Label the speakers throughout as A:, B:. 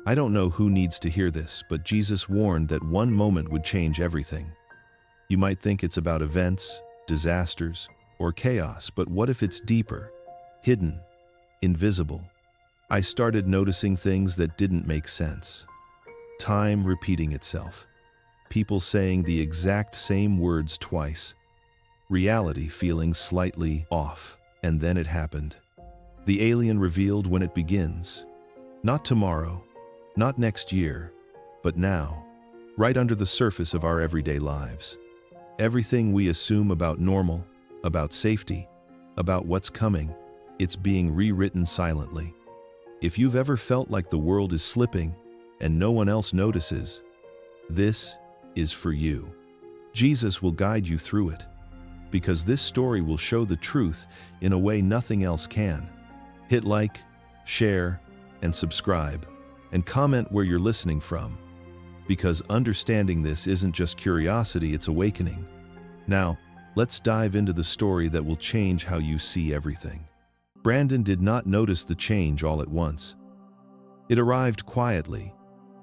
A: I don't know who needs to hear this, but Jesus warned that one moment would change everything. You might think it's about events, disasters, or chaos, but what if it's deeper, hidden, invisible? I started noticing things that didn't make sense. Time repeating itself. People saying the exact same words twice. Reality feeling slightly off. And then it happened. The alien revealed when it begins. Not tomorrow, not next year, but now, right under the surface of our everyday lives. Everything we assume about normal, about safety, about what's coming, it's being rewritten silently. If you've ever felt like the world is slipping and no one else notices, this is for you. Jesus will guide you through it, because this story will show the truth in a way nothing else can. Hit like, share, and subscribe, and comment where you're listening from, because understanding this isn't just curiosity, it's awakening. Now, let's dive into the story that will change how you see everything. Brandon did not notice the change all at once. It arrived quietly,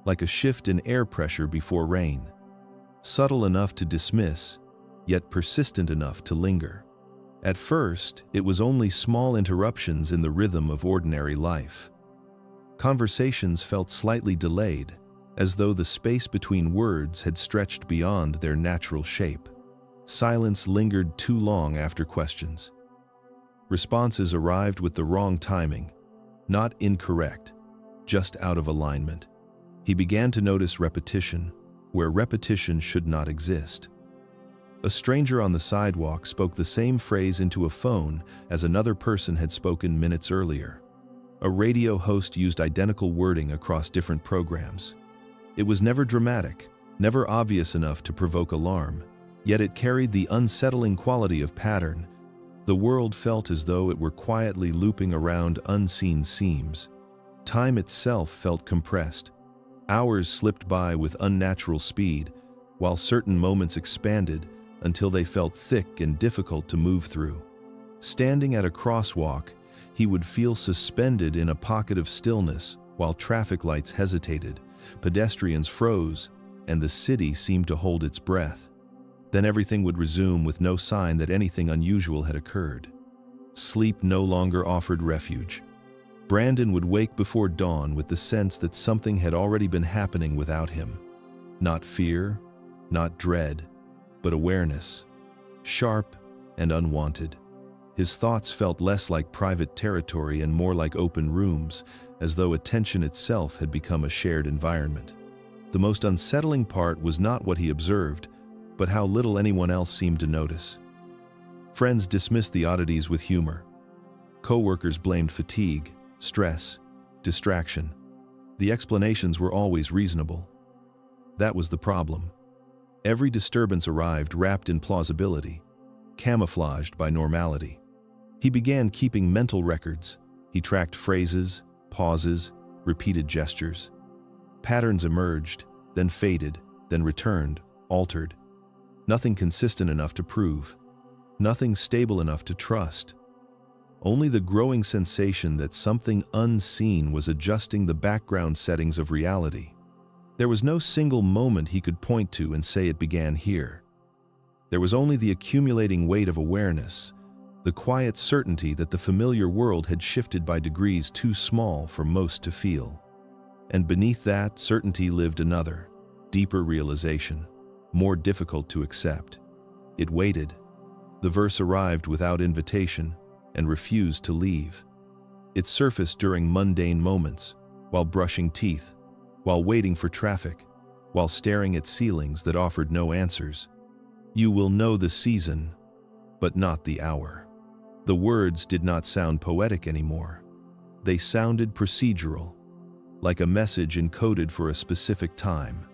A: like a shift in air pressure before rain, subtle enough to dismiss, yet persistent enough to linger. At first, it was only small interruptions in the rhythm of ordinary life. Conversations felt slightly delayed, as though the space between words had stretched beyond their natural shape. Silence lingered too long after questions. Responses arrived with the wrong timing, not incorrect, just out of alignment. He began to notice repetition, where repetition should not exist. A stranger on the sidewalk spoke the same phrase into a phone as another person had spoken minutes earlier. A radio host used identical wording across different programs. It was never dramatic, never obvious enough to provoke alarm, yet it carried the unsettling quality of pattern. The world felt as though it were quietly looping around unseen seams. Time itself felt compressed. Hours slipped by with unnatural speed, while certain moments expanded until they felt thick and difficult to move through. Standing at a crosswalk, he would feel suspended in a pocket of stillness while traffic lights hesitated, pedestrians froze, and the city seemed to hold its breath. Then everything would resume with no sign that anything unusual had occurred. Sleep no longer offered refuge. Brandon would wake before dawn with the sense that something had already been happening without him. Not fear, not dread, but awareness, sharp and unwanted. His thoughts felt less like private territory and more like open rooms, as though attention itself had become a shared environment. The most unsettling part was not what he observed, but how little anyone else seemed to notice. Friends dismissed the oddities with humor. Co-workers blamed fatigue, stress, distraction. The explanations were always reasonable. That was the problem. Every disturbance arrived wrapped in plausibility, camouflaged by normality. He began keeping mental records. He tracked phrases, pauses, repeated gestures. Patterns emerged, then faded, then returned, altered. Nothing consistent enough to prove. Nothing stable enough to trust. Only the growing sensation that something unseen was adjusting the background settings of reality. There was no single moment he could point to and say it began here. There was only the accumulating weight of awareness, the quiet certainty that the familiar world had shifted by degrees too small for most to feel. And beneath that certainty lived another, deeper realization, more difficult to accept. It waited. The verse arrived without invitation and refused to leave. It surfaced during mundane moments, while brushing teeth, while waiting for traffic, while staring at ceilings that offered no answers. You will know the season, but not the hour. The words did not sound poetic anymore. They sounded procedural, like a message encoded for a specific time.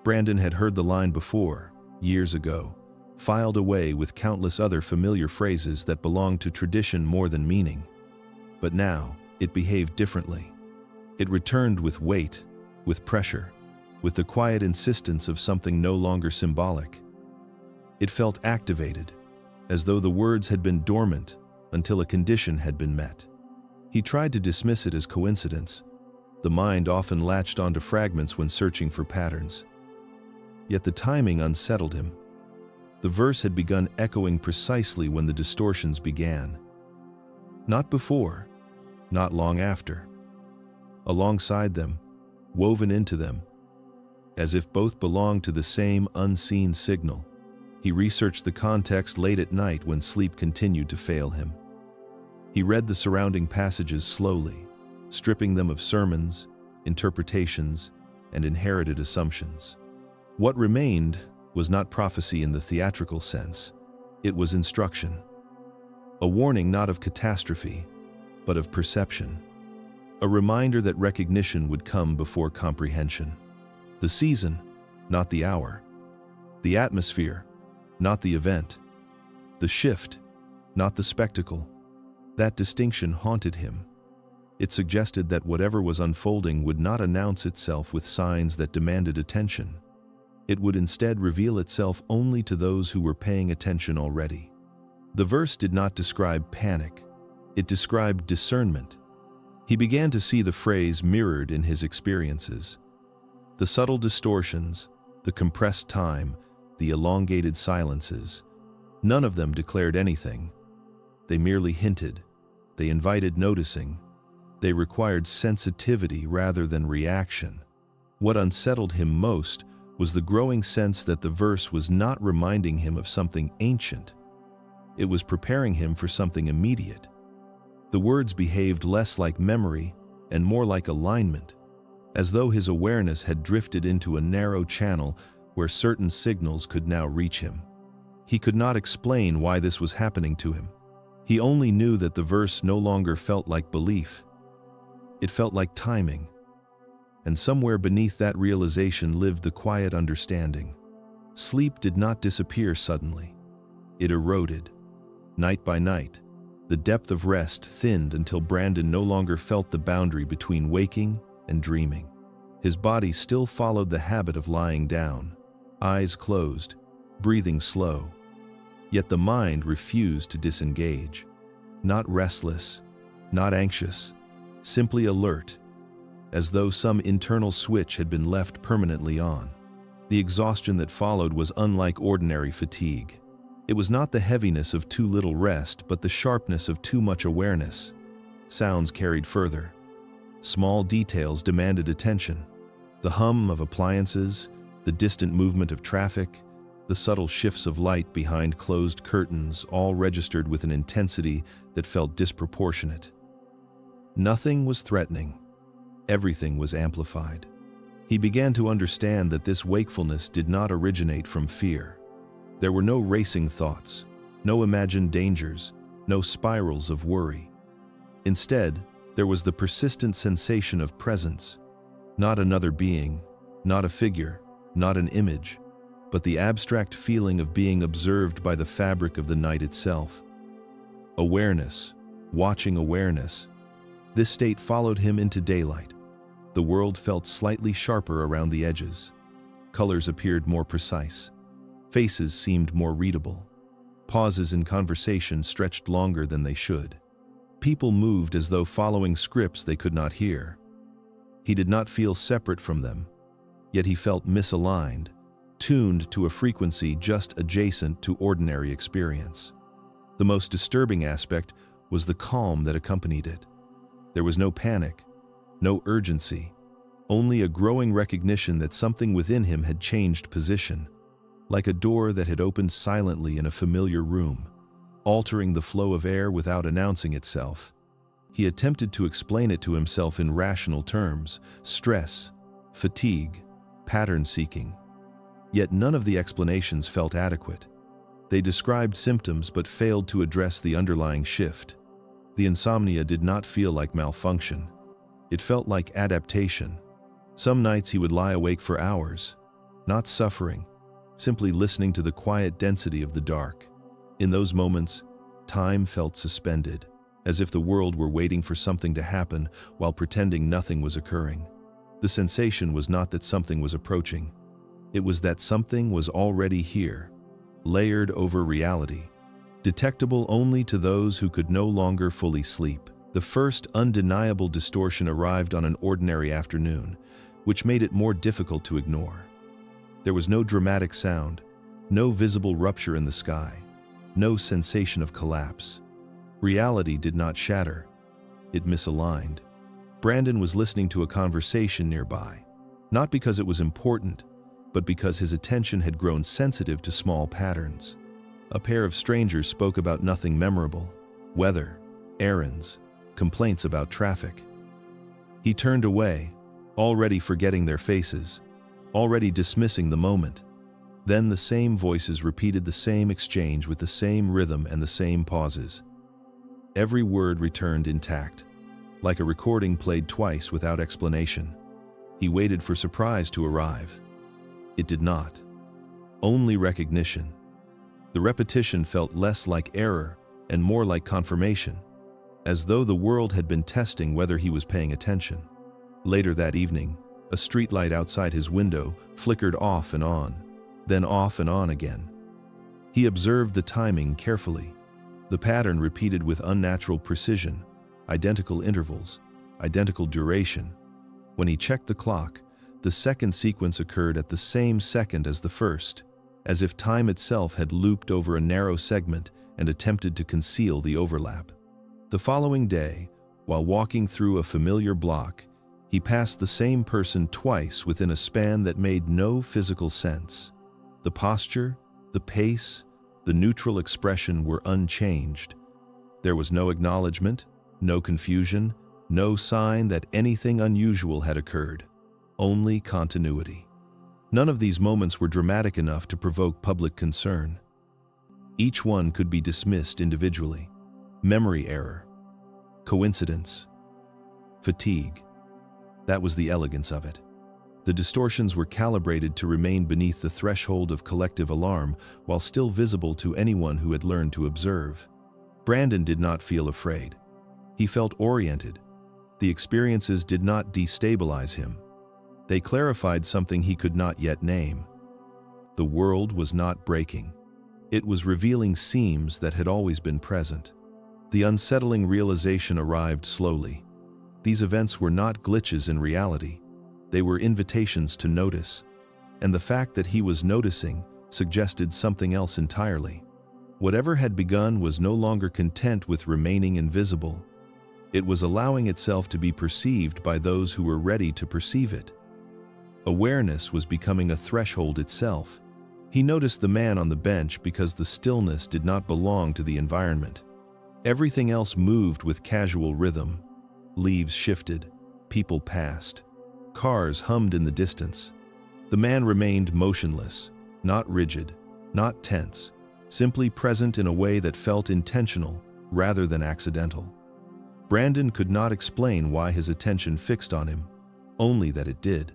A: Brandon had heard the line before, years ago, filed away with countless other familiar phrases that belonged to tradition more than meaning. But now, it behaved differently. It returned with weight, with pressure, with the quiet insistence of something no longer symbolic. It felt activated, as though the words had been dormant until a condition had been met. He tried to dismiss it as coincidence, The mind often latched onto fragments when searching for patterns. Yet the timing unsettled him. The verse had begun echoing precisely when the distortions began. Not before, not long after. Alongside them, woven into them, as if both belonged to the same unseen signal. He researched the context late at night when sleep continued to fail him. He read the surrounding passages slowly, stripping them of sermons, interpretations, and inherited assumptions. What remained was not prophecy in the theatrical sense. It was instruction. A warning not of catastrophe, but of perception. A reminder that recognition would come before comprehension. The season, not the hour. The atmosphere, not the event. The shift, not the spectacle. That distinction haunted him. It suggested that whatever was unfolding would not announce itself with signs that demanded attention. It would instead reveal itself only to those who were paying attention already. The verse did not describe panic. It described discernment. He began to see the phrase mirrored in his experiences. The subtle distortions, the compressed time, the elongated silences, none of them declared anything. They merely hinted. They invited noticing. They required sensitivity rather than reaction. What unsettled him most was the growing sense that the verse was not reminding him of something ancient. It was preparing him for something immediate. The words behaved less like memory and more like alignment, as though his awareness had drifted into a narrow channel where certain signals could now reach him. He could not explain why this was happening to him. He only knew that the verse no longer felt like belief. It felt like timing. And somewhere beneath that realization lived the quiet understanding. Sleep did not disappear suddenly. It eroded. Night by night, the depth of rest thinned until Brandon no longer felt the boundary between waking and dreaming. His body still followed the habit of lying down, eyes closed, breathing slow. Yet the mind refused to disengage. Not restless, not anxious, simply alert, as though some internal switch had been left permanently on. The exhaustion that followed was unlike ordinary fatigue. It was not the heaviness of too little rest, but the sharpness of too much awareness. Sounds carried further. Small details demanded attention. The hum of appliances, the distant movement of traffic, the subtle shifts of light behind closed curtains, all registered with an intensity that felt disproportionate. Nothing was threatening. Everything was amplified. He began to understand that this wakefulness did not originate from fear. There were no racing thoughts, no imagined dangers, no spirals of worry. Instead, there was the persistent sensation of presence. Not another being, not a figure, not an image, but the abstract feeling of being observed by the fabric of the night itself. Awareness, watching awareness. This state followed him into daylight. The world felt slightly sharper around the edges. Colors appeared more precise. Faces seemed more readable. Pauses in conversation stretched longer than they should. People moved as though following scripts they could not hear. He did not feel separate from them, yet he felt misaligned, tuned to a frequency just adjacent to ordinary experience. The most disturbing aspect was the calm that accompanied it. There was no panic, no urgency, only a growing recognition that something within him had changed position, like a door that had opened silently in a familiar room, altering the flow of air without announcing itself. He attempted to explain it to himself in rational terms: stress, fatigue, pattern seeking. Yet none of the explanations felt adequate. They described symptoms but failed to address the underlying shift. The insomnia did not feel like malfunction. It felt like adaptation. Some nights he would lie awake for hours, not suffering, simply listening to the quiet density of the dark. In those moments, time felt suspended, as if the world were waiting for something to happen while pretending nothing was occurring. The sensation was not that something was approaching. It was that something was already here, layered over reality, detectable only to those who could no longer fully sleep. The first undeniable distortion arrived on an ordinary afternoon, which made it more difficult to ignore. There was no dramatic sound, no visible rupture in the sky, no sensation of collapse. Reality did not shatter. It misaligned. Brandon was listening to a conversation nearby, not because it was important, but because his attention had grown sensitive to small patterns. A pair of strangers spoke about nothing memorable: weather, errands, complaints about traffic. He turned away, already forgetting their faces, already dismissing the moment. Then the same voices repeated the same exchange with the same rhythm and the same pauses. Every word returned intact, like a recording played twice without explanation. He waited for surprise to arrive. It did not. Only recognition. The repetition felt less like error and more like confirmation, as though the world had been testing whether he was paying attention. Later that evening, a streetlight outside his window flickered off and on, then off and on again. He observed the timing carefully. The pattern repeated with unnatural precision, identical intervals, identical duration. When he checked the clock, the second sequence occurred at the same second as the first, as if time itself had looped over a narrow segment and attempted to conceal the overlap. The following day, while walking through a familiar block, he passed the same person twice within a span that made no physical sense. The posture, the pace, the neutral expression were unchanged. There was no acknowledgement, no confusion, no sign that anything unusual had occurred. Only continuity. None of these moments were dramatic enough to provoke public concern. Each one could be dismissed individually. Memory error. Coincidence. Fatigue. That was the elegance of it. The distortions were calibrated to remain beneath the threshold of collective alarm while still visible to anyone who had learned to observe. Brandon did not feel afraid. He felt oriented. The experiences did not destabilize him. They clarified something he could not yet name. The world was not breaking. It was revealing seams that had always been present. The unsettling realization arrived slowly. These events were not glitches in reality. They were invitations to notice, and the fact that he was noticing suggested something else entirely. Whatever had begun was no longer content with remaining invisible. It was allowing itself to be perceived by those who were ready to perceive it. Awareness was becoming a threshold itself. He noticed the man on the bench because the stillness did not belong to the environment. Everything else moved with casual rhythm. Leaves shifted, people passed. Cars hummed in the distance. The man remained motionless, not rigid, not tense, simply present in a way that felt intentional rather than accidental. Brandon could not explain why his attention fixed on him, only that it did.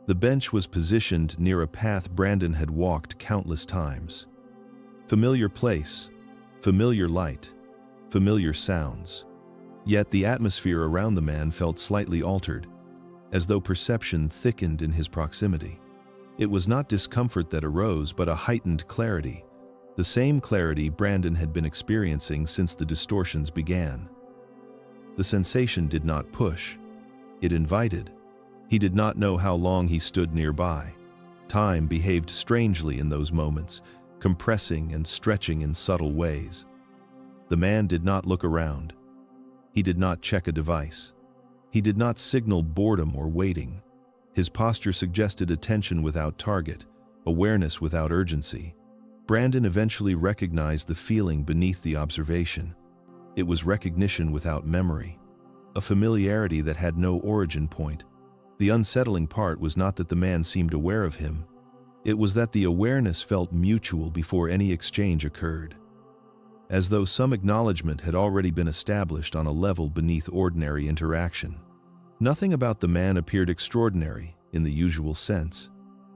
A: The bench was positioned near a path Brandon had walked countless times. Familiar place, familiar light, familiar sounds. Yet the atmosphere around the man felt slightly altered, as though perception thickened in his proximity. It was not discomfort that arose, but a heightened clarity, the same clarity Brandon had been experiencing since the distortions began. The sensation did not push. It invited. He did not know how long he stood nearby. Time behaved strangely in those moments, compressing and stretching in subtle ways. The man did not look around. He did not check a device. He did not signal boredom or waiting. His posture suggested attention without target, awareness without urgency. Brandon eventually recognized the feeling beneath the observation. It was recognition without memory, a familiarity that had no origin point. The unsettling part was not that the man seemed aware of him. It was that the awareness felt mutual before any exchange occurred, as though some acknowledgement had already been established on a level beneath ordinary interaction. Nothing about the man appeared extraordinary in the usual sense.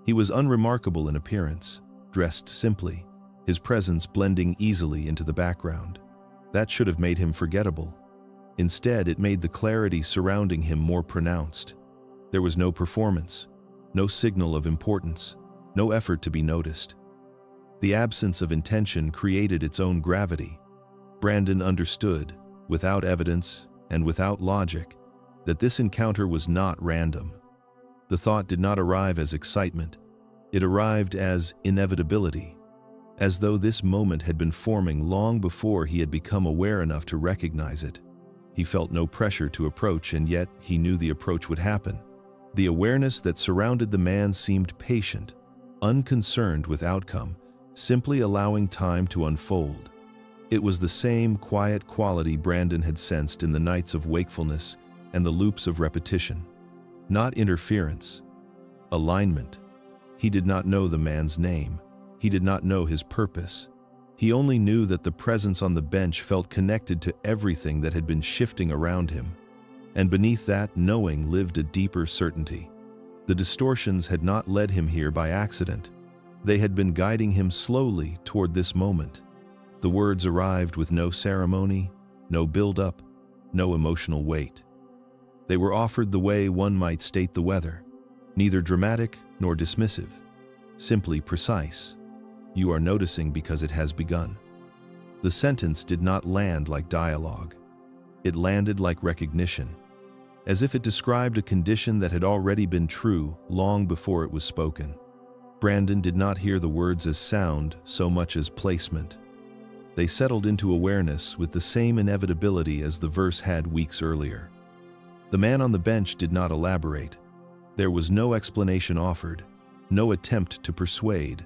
A: He was unremarkable in appearance, dressed simply, his presence blending easily into the background. That should have made him forgettable. Instead, it made the clarity surrounding him more pronounced. There was no performance, no signal of importance, no effort to be noticed. The absence of intention created its own gravity. Brandon understood, without evidence, and without logic, that this encounter was not random. The thought did not arrive as excitement. It arrived as inevitability, as though this moment had been forming long before he had become aware enough to recognize it. He felt no pressure to approach, and yet he knew the approach would happen. The awareness that surrounded the man seemed patient, unconcerned with outcome, simply allowing time to unfold. It was the same quiet quality Brandon had sensed in the nights of wakefulness and the loops of repetition. Not interference, alignment. He did not know the man's name. He did not know his purpose. He only knew that the presence on the bench felt connected to everything that had been shifting around him. And beneath that knowing lived a deeper certainty. The distortions had not led him here by accident. They had been guiding him slowly toward this moment. The words arrived with no ceremony, no build-up, no emotional weight. They were offered the way one might state the weather, neither dramatic nor dismissive, simply precise. You are noticing because it has begun. The sentence did not land like dialogue. It landed like recognition, as if it described a condition that had already been true long before it was spoken. Brandon did not hear the words as sound so much as placement. They settled into awareness with the same inevitability as the verse had weeks earlier. The man on the bench did not elaborate. There was no explanation offered, no attempt to persuade,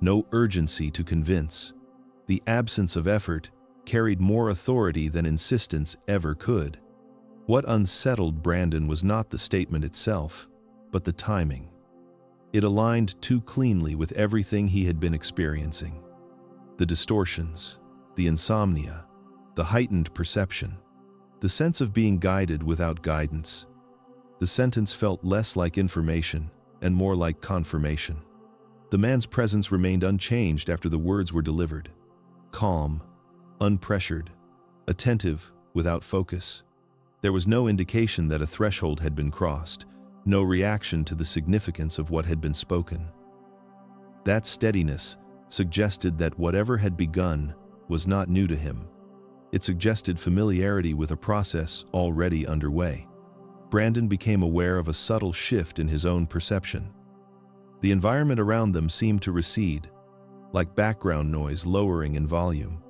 A: no urgency to convince. The absence of effort carried more authority than insistence ever could. What unsettled Brandon was not the statement itself, but the timing. It aligned too cleanly with everything he had been experiencing. The distortions, the insomnia, the heightened perception, the sense of being guided without guidance. The sentence felt less like information and more like confirmation. The man's presence remained unchanged after the words were delivered. Calm, unpressured, attentive, without focus. There was no indication that a threshold had been crossed, no reaction to the significance of what had been spoken. That steadiness suggested that whatever had begun was not new to him. It suggested familiarity with a process already underway. Brandon became aware of a subtle shift in his own perception. The environment around them seemed to recede, like background noise lowering in volume.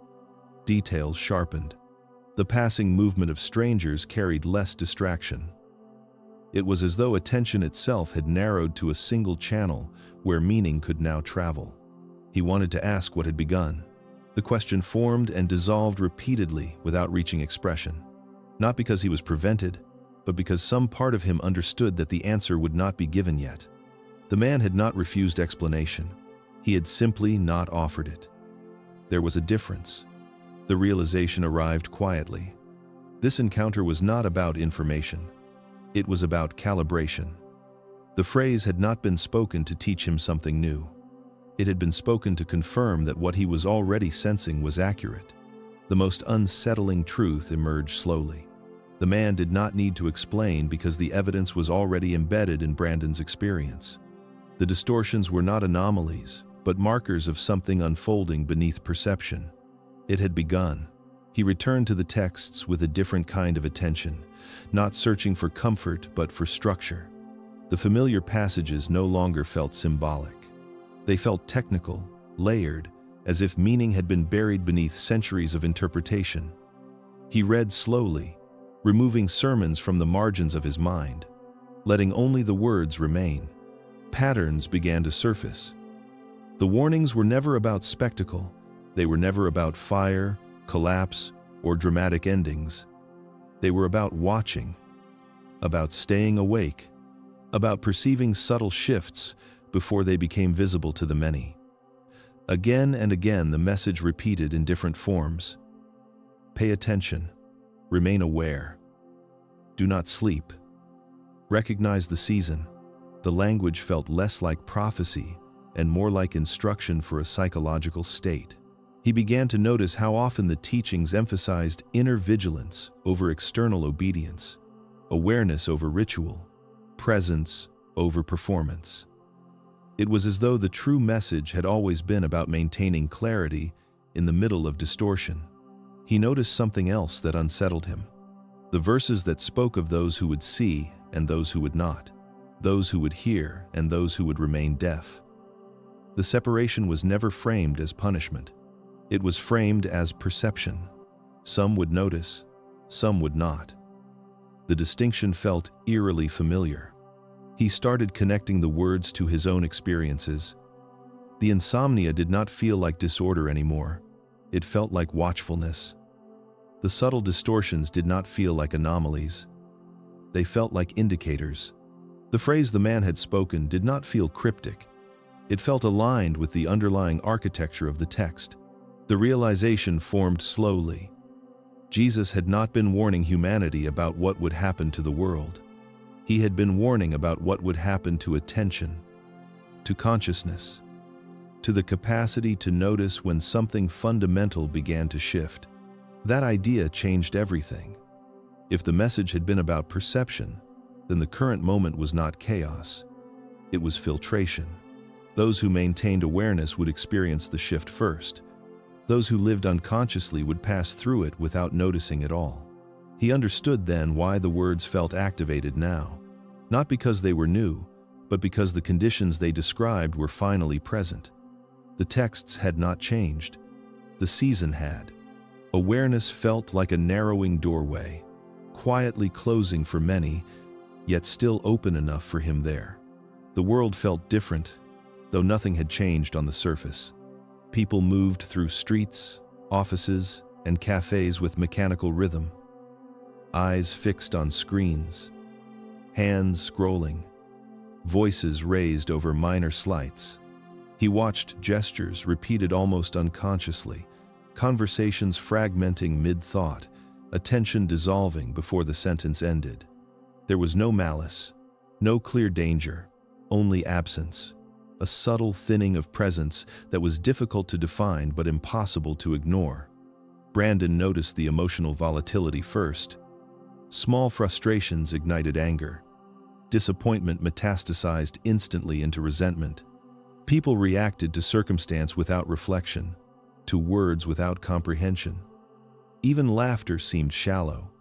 A: Details sharpened. The passing movement of strangers carried less distraction. It was as though attention itself had narrowed to a single channel where meaning could now travel. He wanted to ask what had begun. The question formed and dissolved repeatedly without reaching expression. Not because he was prevented, but because some part of him understood that the answer would not be given yet. The man had not refused explanation. He had simply not offered it. There was a difference. The realization arrived quietly. This encounter was not about information. It was about calibration. The phrase had not been spoken to teach him something new. It had been spoken to confirm that what he was already sensing was accurate. The most unsettling truth emerged slowly. The man did not need to explain because the evidence was already embedded in Brandon's experience. The distortions were not anomalies, but markers of something unfolding beneath perception. It had begun. He returned to the texts with a different kind of attention, not searching for comfort but for structure. The familiar passages no longer felt symbolic. They felt technical, layered, as if meaning had been buried beneath centuries of interpretation. He read slowly, removing sermons from the margins of his mind, letting only the words remain. Patterns began to surface. The warnings were never about spectacle. They were never about fire, collapse, or dramatic endings. They were about watching, about staying awake, about perceiving subtle shifts before they became visible to the many. Again and again the message repeated in different forms. Pay attention. Remain aware. Do not sleep. Recognize the season. The language felt less like prophecy and more like instruction for a psychological state. He began to notice how often the teachings emphasized inner vigilance over external obedience, awareness over ritual, presence over performance. It was as though the true message had always been about maintaining clarity in the middle of distortion. He noticed something else that unsettled him. The verses that spoke of those who would see and those who would not, those who would hear and those who would remain deaf. The separation was never framed as punishment. It was framed as perception. Some would notice, some would not. The distinction felt eerily familiar. He started connecting the words to his own experiences. The insomnia did not feel like disorder anymore. It felt like watchfulness. The subtle distortions did not feel like anomalies. They felt like indicators. The phrase the man had spoken did not feel cryptic. It felt aligned with the underlying architecture of the text. The realization formed slowly. Jesus had not been warning humanity about what would happen to the world. He had been warning about what would happen to attention, to consciousness, to the capacity to notice when something fundamental began to shift. That idea changed everything. If the message had been about perception, then the current moment was not chaos. It was filtration. Those who maintained awareness would experience the shift first. Those who lived unconsciously would pass through it without noticing at all. He understood then why the words felt activated now. Not because they were new, but because the conditions they described were finally present. The texts had not changed. The season had. Awareness felt like a narrowing doorway, quietly closing for many, yet still open enough for him there. The world felt different, though nothing had changed on the surface. People moved through streets, offices, and cafes with mechanical rhythm. Eyes fixed on screens, hands scrolling, voices raised over minor slights. He watched gestures repeated almost unconsciously, conversations fragmenting mid-thought, attention dissolving before the sentence ended. There was no malice, no clear danger, only absence, a subtle thinning of presence that was difficult to define but impossible to ignore. Brandon noticed the emotional volatility first. Small frustrations ignited anger. Disappointment metastasized instantly into resentment. People reacted to circumstance without reflection, to words without comprehension. Even laughter seemed shallow,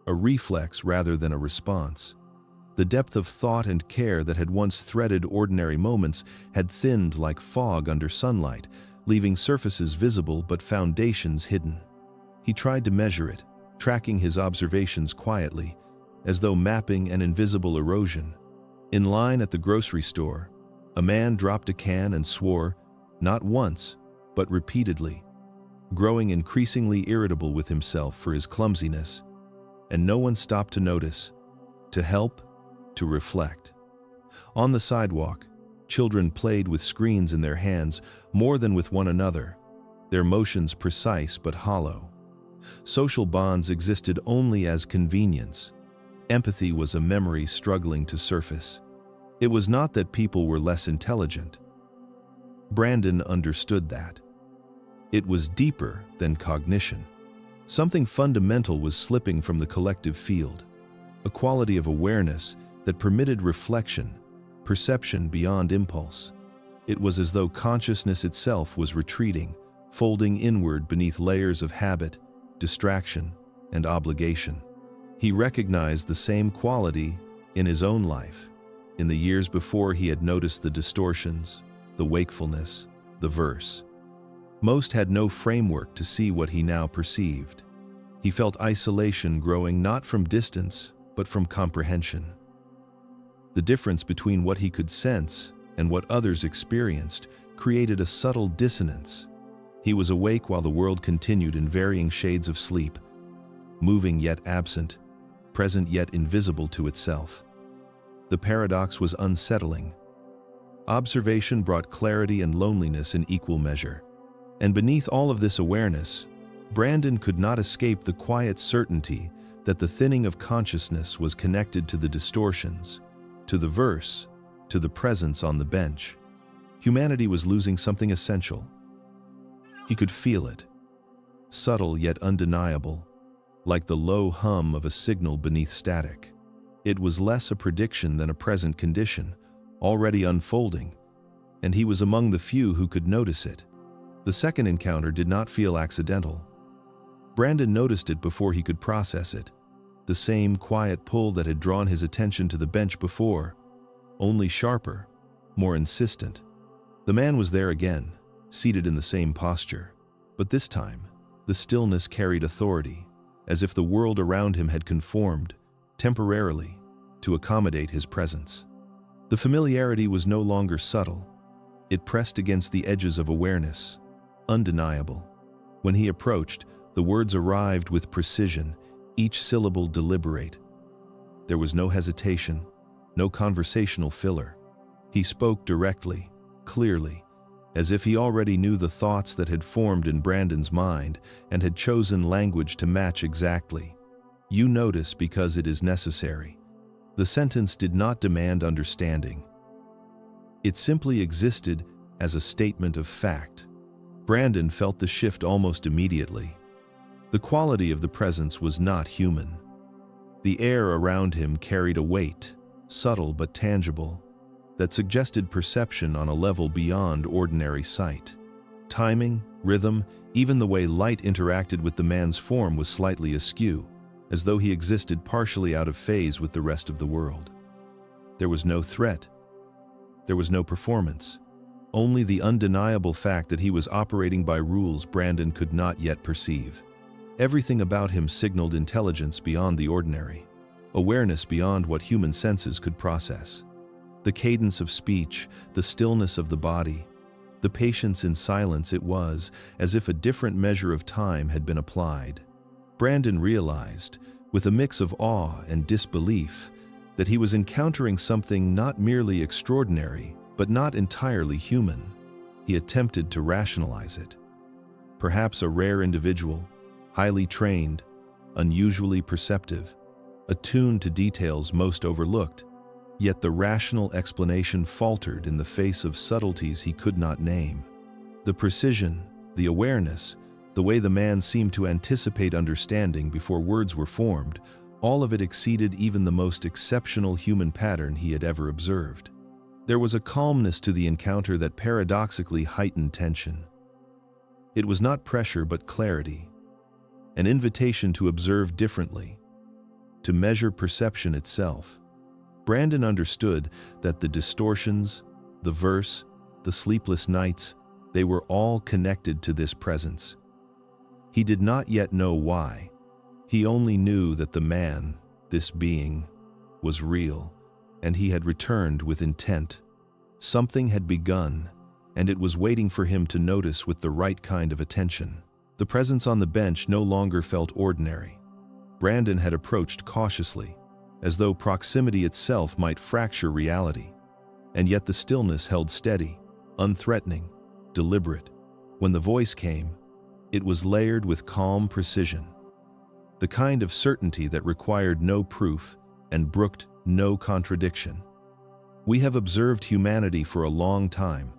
A: a reflex rather than a response. The depth of thought and care that had once threaded ordinary moments had thinned like fog under sunlight, leaving surfaces visible but foundations hidden. He tried to measure it, tracking his observations quietly, as though mapping an invisible erosion. In line at the grocery store, a man dropped a can and swore, not once, but repeatedly, growing increasingly irritable with himself for his clumsiness. And no one stopped to notice, to help, to reflect. On the sidewalk, children played with screens in their hands more than with one another, their motions precise but hollow. Social bonds existed only as convenience. Empathy was a memory struggling to surface. It was not that people were less intelligent. Brandon understood that. It was deeper than cognition. Something fundamental was slipping from the collective field, a quality of awareness that permitted reflection, perception beyond impulse. It was as though consciousness itself was retreating, folding inward beneath layers of habit, distraction, and obligation. He recognized the same quality in his own life. In the years before, he had noticed the distortions, the wakefulness, the verse. Most had no framework to see what he now perceived. He felt isolation growing not from distance, but from comprehension. The difference between what he could sense and what others experienced created a subtle dissonance. He was awake while the world continued in varying shades of sleep, moving yet absent, present yet invisible to itself. The paradox was unsettling. Observation brought clarity and loneliness in equal measure. And beneath all of this awareness, Brandon could not escape the quiet certainty that the thinning of consciousness was connected to the distortions, to the verse, to the presence on the bench. Humanity was losing something essential. He could feel it, subtle yet undeniable, like the low hum of a signal beneath static. It was less a prediction than a present condition, already unfolding, and he was among the few who could notice it. The second encounter did not feel accidental. Brandon noticed it before he could process it. The the same quiet pull that had drawn his attention to the bench before, only sharper, more insistent. The man was there again, seated in the same posture, but this time, the stillness carried authority, as if the world around him had conformed, temporarily, to accommodate his presence. The familiarity was no longer subtle. It pressed against the edges of awareness, undeniable. When he approached, the words arrived with precision, each syllable deliberate. There was no hesitation, no conversational filler. He spoke directly, clearly, as if he already knew the thoughts that had formed in Brandon's mind and had chosen language to match exactly. "You notice because it is necessary." The sentence did not demand understanding. It simply existed as a statement of fact. Brandon felt the shift almost immediately. The quality of the presence was not human. The air around him carried a weight, subtle but tangible, that suggested perception on a level beyond ordinary sight. Timing, rhythm, even the way light interacted with the man's form was slightly askew, as though he existed partially out of phase with the rest of the world. There was no threat. There was no performance. Only the undeniable fact that he was operating by rules Brandon could not yet perceive. Everything about him signaled intelligence beyond the ordinary, awareness beyond what human senses could process. The cadence of speech, the stillness of the body, the patience in silence, it was as if a different measure of time had been applied. Brandon realized, with a mix of awe and disbelief, that he was encountering something not merely extraordinary, but not entirely human. He attempted to rationalize it. Perhaps a rare individual, highly trained, unusually perceptive, attuned to details most overlooked, yet the rational explanation faltered in the face of subtleties he could not name. The precision, the awareness, the way the man seemed to anticipate understanding before words were formed, all of it exceeded even the most exceptional human pattern he had ever observed. There was a calmness to the encounter that paradoxically heightened tension. It was not pressure but clarity, an invitation to observe differently, to measure perception itself. Brandon understood that the distortions, the verse, the sleepless nights, they were all connected to this presence. He did not yet know why. He only knew that the man, this being, was real, and he had returned with intent. Something had begun, and it was waiting for him to notice with the right kind of attention. The presence on the bench no longer felt ordinary. Brandon had approached cautiously, as though proximity itself might fracture reality. And yet the stillness held steady, unthreatening, deliberate. When the voice came, it was layered with calm precision, the kind of certainty that required no proof and brooked no contradiction. "We have observed humanity for a long time."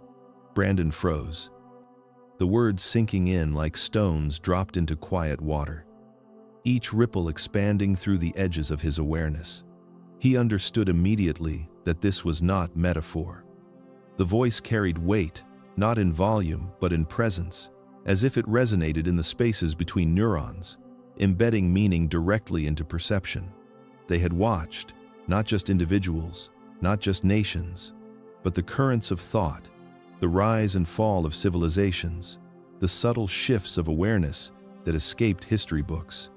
A: Brandon froze, the words sinking in like stones dropped into quiet water, each ripple expanding through the edges of his awareness. He understood immediately that this was not metaphor. The voice carried weight, not in volume but in presence, as if it resonated in the spaces between neurons, embedding meaning directly into perception. They had watched, not just individuals, not just nations, but the currents of thought, the rise and fall of civilizations, the subtle shifts of awareness that escaped history books.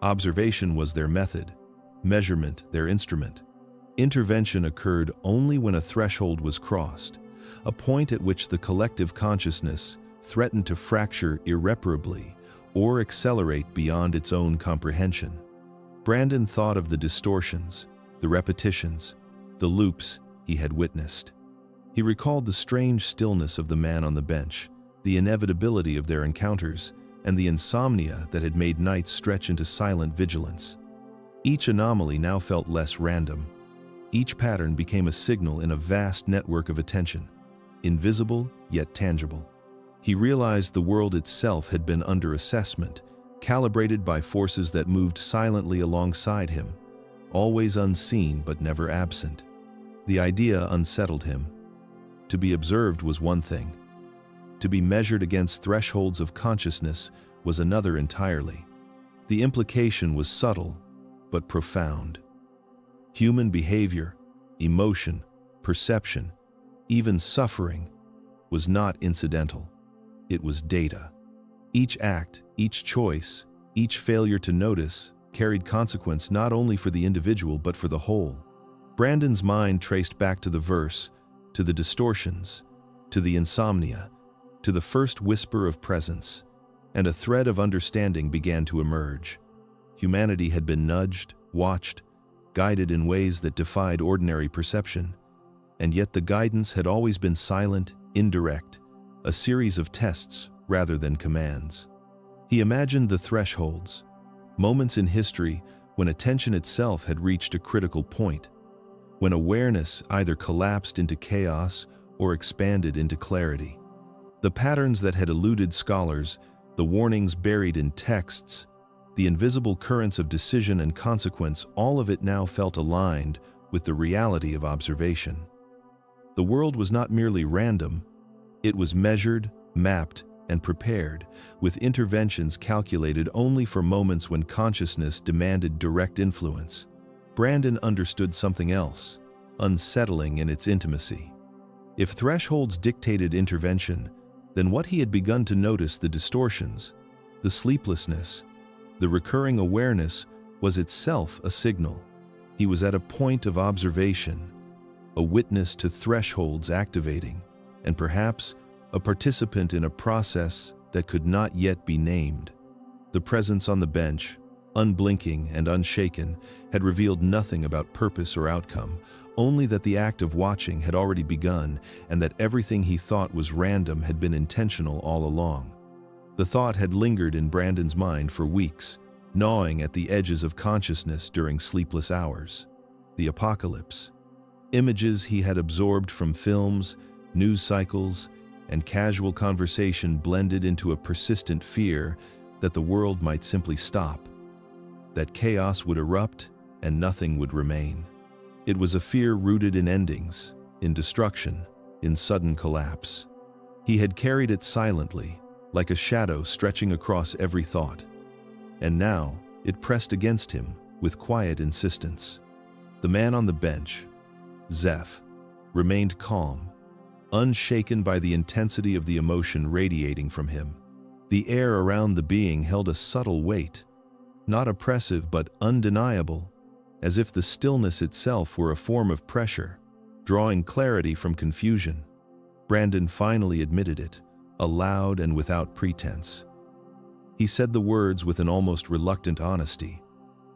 A: Observation was their method, measurement their instrument. Intervention occurred only when a threshold was crossed, a point at which the collective consciousness threatened to fracture irreparably or accelerate beyond its own comprehension. Brandon thought of the distortions, the repetitions, the loops he had witnessed. He recalled the strange stillness of the man on the bench, the inevitability of their encounters, and the insomnia that had made nights stretch into silent vigilance. Each anomaly now felt less random. Each pattern became a signal in a vast network of attention, invisible yet tangible. He realized the world itself had been under assessment, calibrated by forces that moved silently alongside him, always unseen but never absent. The idea unsettled him. To be observed was one thing. To be measured against thresholds of consciousness was another entirely. The implication was subtle, but profound. Human behavior, emotion, perception, even suffering, was not incidental. It was data. Each act, each choice, each failure to notice carried consequence not only for the individual but for the whole. Brandon's mind traced back to the verse, to the distortions, to the insomnia, to the first whisper of presence, and a thread of understanding began to emerge. Humanity had been nudged, watched, guided in ways that defied ordinary perception, and yet the guidance had always been silent, indirect, a series of tests rather than commands. He imagined the thresholds, moments in history when attention itself had reached a critical point, when awareness either collapsed into chaos or expanded into clarity. The patterns that had eluded scholars, the warnings buried in texts, the invisible currents of decision and consequence, all of it now felt aligned with the reality of observation. The world was not merely random, it was measured, mapped, and prepared, with interventions calculated only for moments when consciousness demanded direct influence. Brandon understood something else, unsettling in its intimacy. If thresholds dictated intervention, then what he had begun to notice, the distortions, the sleeplessness, the recurring awareness, was itself a signal. He was at a point of observation, a witness to thresholds activating, and perhaps a participant in a process that could not yet be named. The presence on the bench, unblinking and unshaken, had revealed nothing about purpose or outcome, only that the act of watching had already begun and that everything he thought was random had been intentional all along. The thought had lingered in Brandon's mind for weeks, gnawing at the edges of consciousness during sleepless hours. The apocalypse. Images he had absorbed from films, news cycles, and casual conversation blended into a persistent fear that the world might simply stop, that chaos would erupt and nothing would remain. It was a fear rooted in endings, in destruction, in sudden collapse. He had carried it silently, like a shadow stretching across every thought. And now, it pressed against him with quiet insistence. The man on the bench, Zeph, remained calm, unshaken by the intensity of the emotion radiating from him. The air around the being held a subtle weight, not oppressive but undeniable, as if the stillness itself were a form of pressure, drawing clarity from confusion. Brandon finally admitted it, aloud and without pretense. He said the words with an almost reluctant honesty,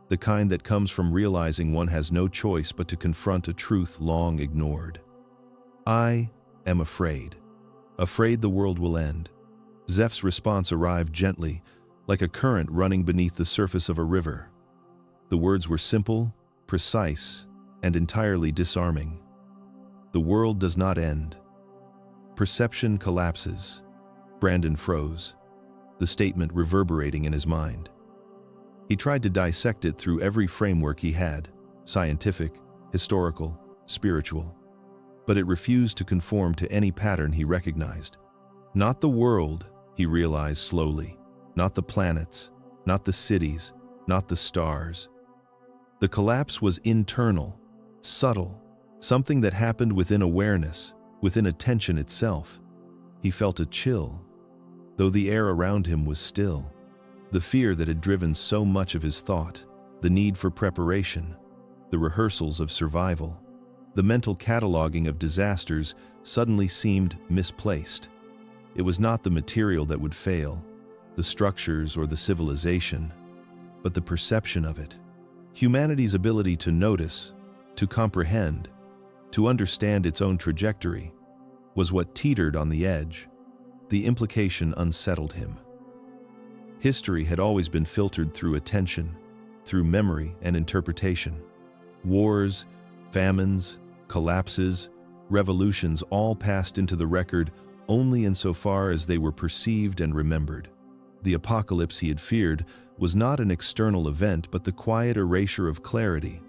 A: the kind that comes from realizing one has no choice but to confront a truth long ignored. "I am afraid. Afraid the world will end." Zeph's response arrived gently, like a current running beneath the surface of a river. The words were simple, precise, and entirely disarming. The world does not end. Perception collapses. Brandon froze, the statement reverberating in his mind. He tried to dissect it through every framework he had, scientific, historical, spiritual, but it refused to conform to any pattern he recognized. Not the world, he realized slowly, not the planets, not the cities, not the stars. The collapse was internal, subtle, something that happened within awareness, within attention itself. He felt a chill, though the air around him was still. The fear that had driven so much of his thought, the need for preparation, the rehearsals of survival, the mental cataloging of disasters suddenly seemed misplaced. It was not the material that would fail, the structures or the civilization, but the perception of it. Humanity's ability to notice, to comprehend, to understand its own trajectory, was what teetered on the edge. The implication unsettled him. History had always been filtered through attention, through memory and interpretation. Wars, famines, collapses, revolutions all passed into the record only insofar as they were perceived and remembered. The apocalypse he had feared was not an external event but the quiet erasure of clarity,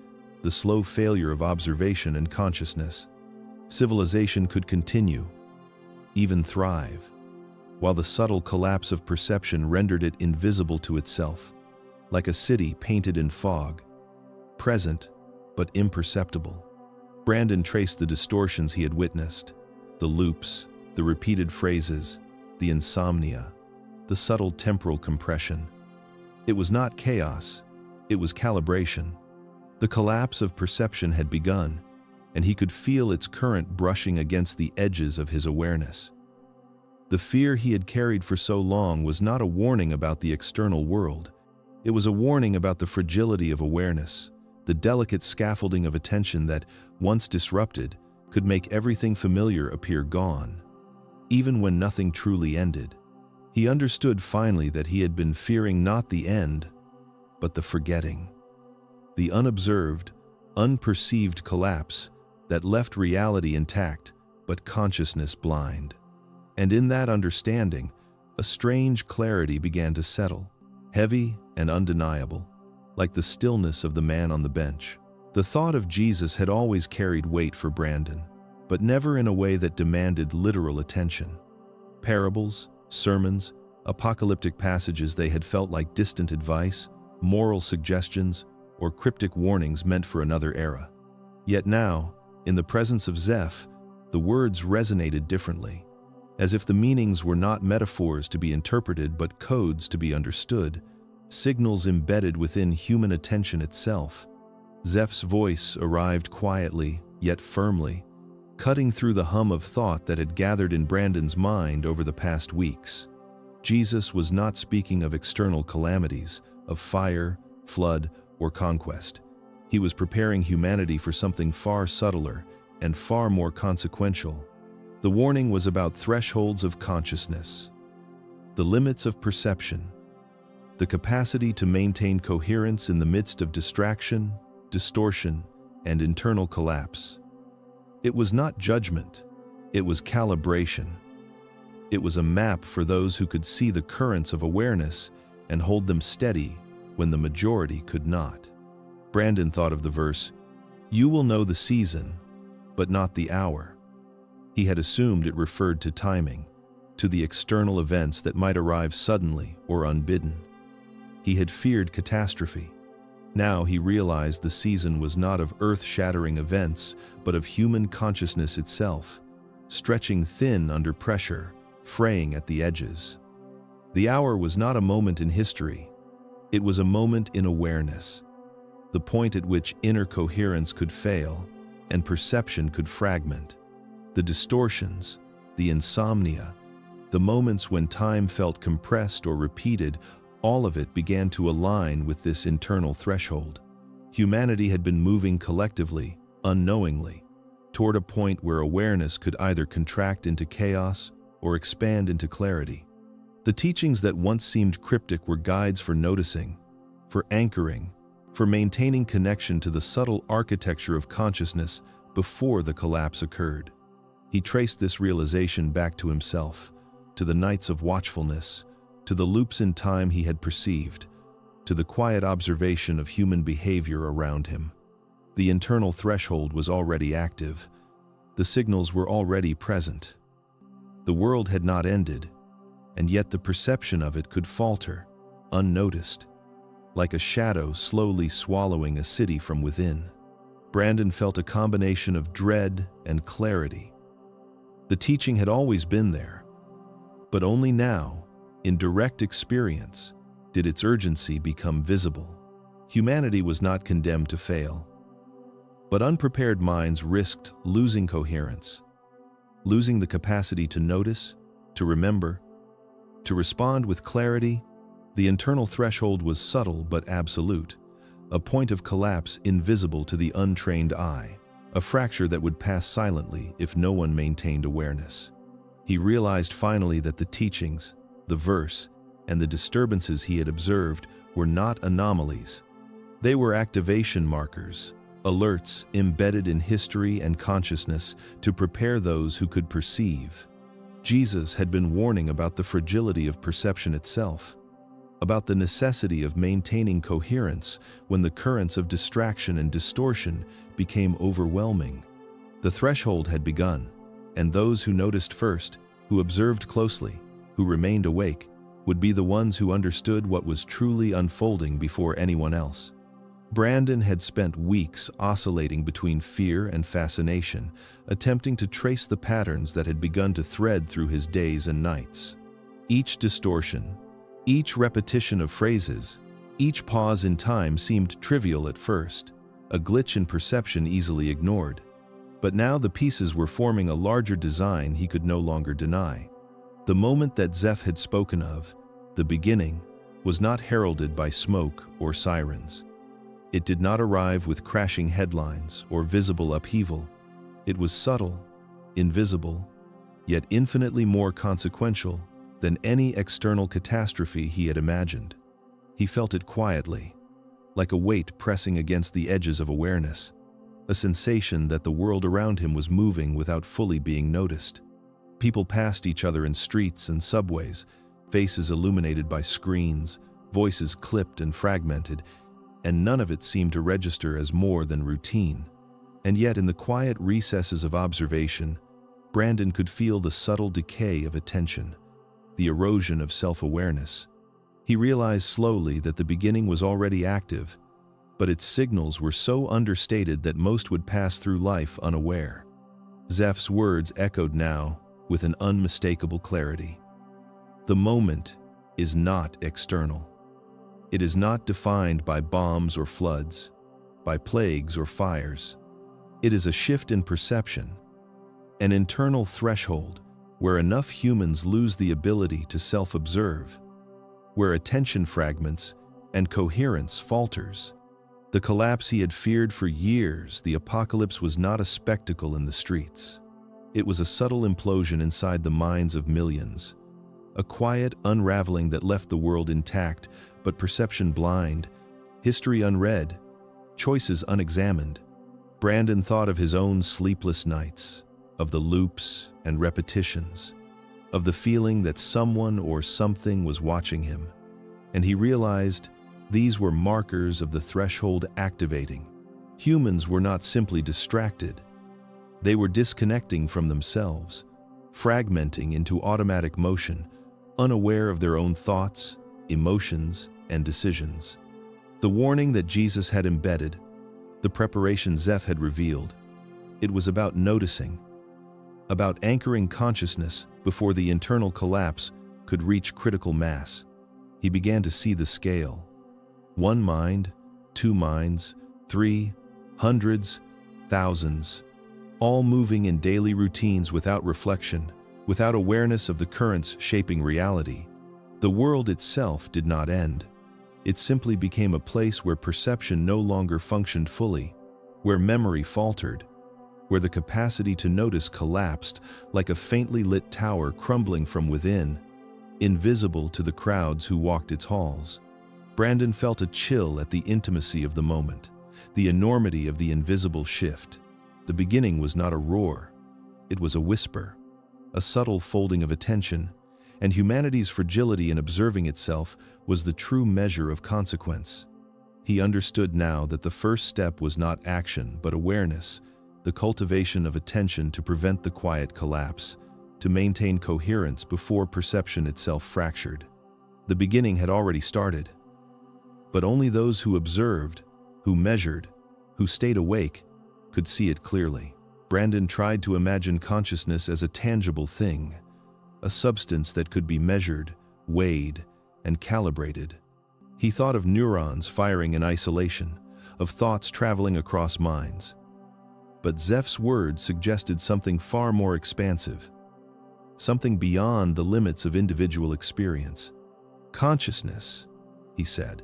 A: the slow failure of observation and consciousness. Civilization could continue, even thrive, while the subtle collapse of perception rendered it invisible to itself. Like a city painted in fog, present, but imperceptible. Brandon traced the distortions he had witnessed, the loops, the repeated phrases, the insomnia, the subtle temporal compression. It was not chaos, it was calibration. The collapse of perception had begun, and he could feel its current brushing against the edges of his awareness. The fear he had carried for so long was not a warning about the external world. It was a warning about the fragility of awareness, the delicate scaffolding of attention that, once disrupted, could make everything familiar appear gone. Even when nothing truly ended, he understood finally that he had been fearing not the end, but the forgetting. The unobserved, unperceived collapse that left reality intact but consciousness blind. And in that understanding, a strange clarity began to settle, heavy and undeniable, like the stillness of the man on the bench. The thought of Jesus had always carried weight for Brandon, but never in a way that demanded literal attention. Parables, sermons, apocalyptic passages they had felt like distant advice, moral suggestions, or cryptic warnings meant for another era. Yet now, in the presence of Zeph, the words resonated differently, as if the meanings were not metaphors to be interpreted but codes to be understood, signals embedded within human attention itself. Zeph's voice arrived quietly, yet firmly, cutting through the hum of thought that had gathered in Brandon's mind over the past weeks. Jesus was not speaking of external calamities, of fire, flood, or conquest. He was preparing humanity for something far subtler and far more consequential. The warning was about thresholds of consciousness, the limits of perception, the capacity to maintain coherence in the midst of distraction, distortion, and internal collapse. It was not judgment, it was calibration. It was a map for those who could see the currents of awareness and hold them steady when the majority could not. Brandon thought of the verse, "You will know the season, but not the hour." He had assumed it referred to timing, to the external events that might arrive suddenly or unbidden. He had feared catastrophe. Now he realized the season was not of earth-shattering events, but of human consciousness itself, stretching thin under pressure, fraying at the edges. The hour was not a moment in history. It was a moment in awareness, the point at which inner coherence could fail and perception could fragment. The distortions, the insomnia, the moments when time felt compressed or repeated, all of it began to align with this internal threshold. Humanity had been moving collectively, unknowingly, toward a point where awareness could either contract into chaos or expand into clarity. The teachings that once seemed cryptic were guides for noticing, for anchoring, for maintaining connection to the subtle architecture of consciousness before the collapse occurred. He traced this realization back to himself, to the nights of watchfulness, to the loops in time he had perceived, to the quiet observation of human behavior around him. The internal threshold was already active. The signals were already present. The world had not ended, and yet the perception of it could falter, unnoticed, like a shadow slowly swallowing a city from within. Brandon felt a combination of dread and clarity. The teaching had always been there, but only now, in direct experience, did its urgency become visible. Humanity was not condemned to fail, but unprepared minds risked losing coherence, losing the capacity to notice, to remember, to respond with clarity. The internal threshold was subtle but absolute, a point of collapse invisible to the untrained eye, a fracture that would pass silently if no one maintained awareness. He realized finally that the teachings, the verse, and the disturbances he had observed were not anomalies. They were activation markers, alerts embedded in history and consciousness to prepare those who could perceive. Jesus had been warning about the fragility of perception itself, about the necessity of maintaining coherence when the currents of distraction and distortion became overwhelming. The threshold had begun, and those who noticed first, who observed closely, who remained awake, would be the ones who understood what was truly unfolding before anyone else. Brandon had spent weeks oscillating between fear and fascination, attempting to trace the patterns that had begun to thread through his days and nights. Each distortion, each repetition of phrases, each pause in time seemed trivial at first, a glitch in perception easily ignored. But now the pieces were forming a larger design he could no longer deny. The moment that Zeph had spoken of, the beginning, was not heralded by smoke or sirens. It did not arrive with crashing headlines or visible upheaval. It was subtle, invisible, yet infinitely more consequential than any external catastrophe he had imagined. He felt it quietly, like a weight pressing against the edges of awareness, a sensation that the world around him was moving without fully being noticed. People passed each other in streets and subways, faces illuminated by screens, voices clipped and fragmented, and none of it seemed to register as more than routine. And yet, in the quiet recesses of observation, Brandon could feel the subtle decay of attention, the erosion of self-awareness. He realized slowly that the beginning was already active, but its signals were so understated that most would pass through life unaware. Zeph's words echoed now with an unmistakable clarity. The moment is not external. It is not defined by bombs or floods, by plagues or fires. It is a shift in perception, an internal threshold where enough humans lose the ability to self-observe, where attention fragments and coherence falters. The collapse he had feared for years, the apocalypse, was not a spectacle in the streets. It was a subtle implosion inside the minds of millions, a quiet unraveling that left the world intact, but perception blind, history unread, choices unexamined. Brandon thought of his own sleepless nights, of the loops and repetitions, of the feeling that someone or something was watching him, and he realized these were markers of the threshold activating. Humans were not simply distracted. They were disconnecting from themselves, fragmenting into automatic motion, unaware of their own thoughts, emotions, and decisions. The warning that Jesus had embedded, the preparation Zeph had revealed, it was about noticing, about anchoring consciousness before the internal collapse could reach critical mass. He began to see the scale. One mind, two minds, three, hundreds, thousands, all moving in daily routines without reflection, without awareness of the currents shaping reality. The world itself did not end. It simply became a place where perception no longer functioned fully, where memory faltered, where the capacity to notice collapsed like a faintly lit tower crumbling from within, invisible to the crowds who walked its halls. Brandon felt a chill at the intimacy of the moment, the enormity of the invisible shift. The beginning was not a roar, it was a whisper, a subtle folding of attention, and humanity's fragility in observing itself was the true measure of consequence. He understood now that the first step was not action but awareness, the cultivation of attention to prevent the quiet collapse, to maintain coherence before perception itself fractured. The beginning had already started. But only those who observed, who measured, who stayed awake, could see it clearly. Brandon tried to imagine consciousness as a tangible thing, a substance that could be measured, weighed, and calibrated. He thought of neurons firing in isolation, of thoughts traveling across minds. But Zeph's words suggested something far more expansive, something beyond the limits of individual experience. Consciousness, he said,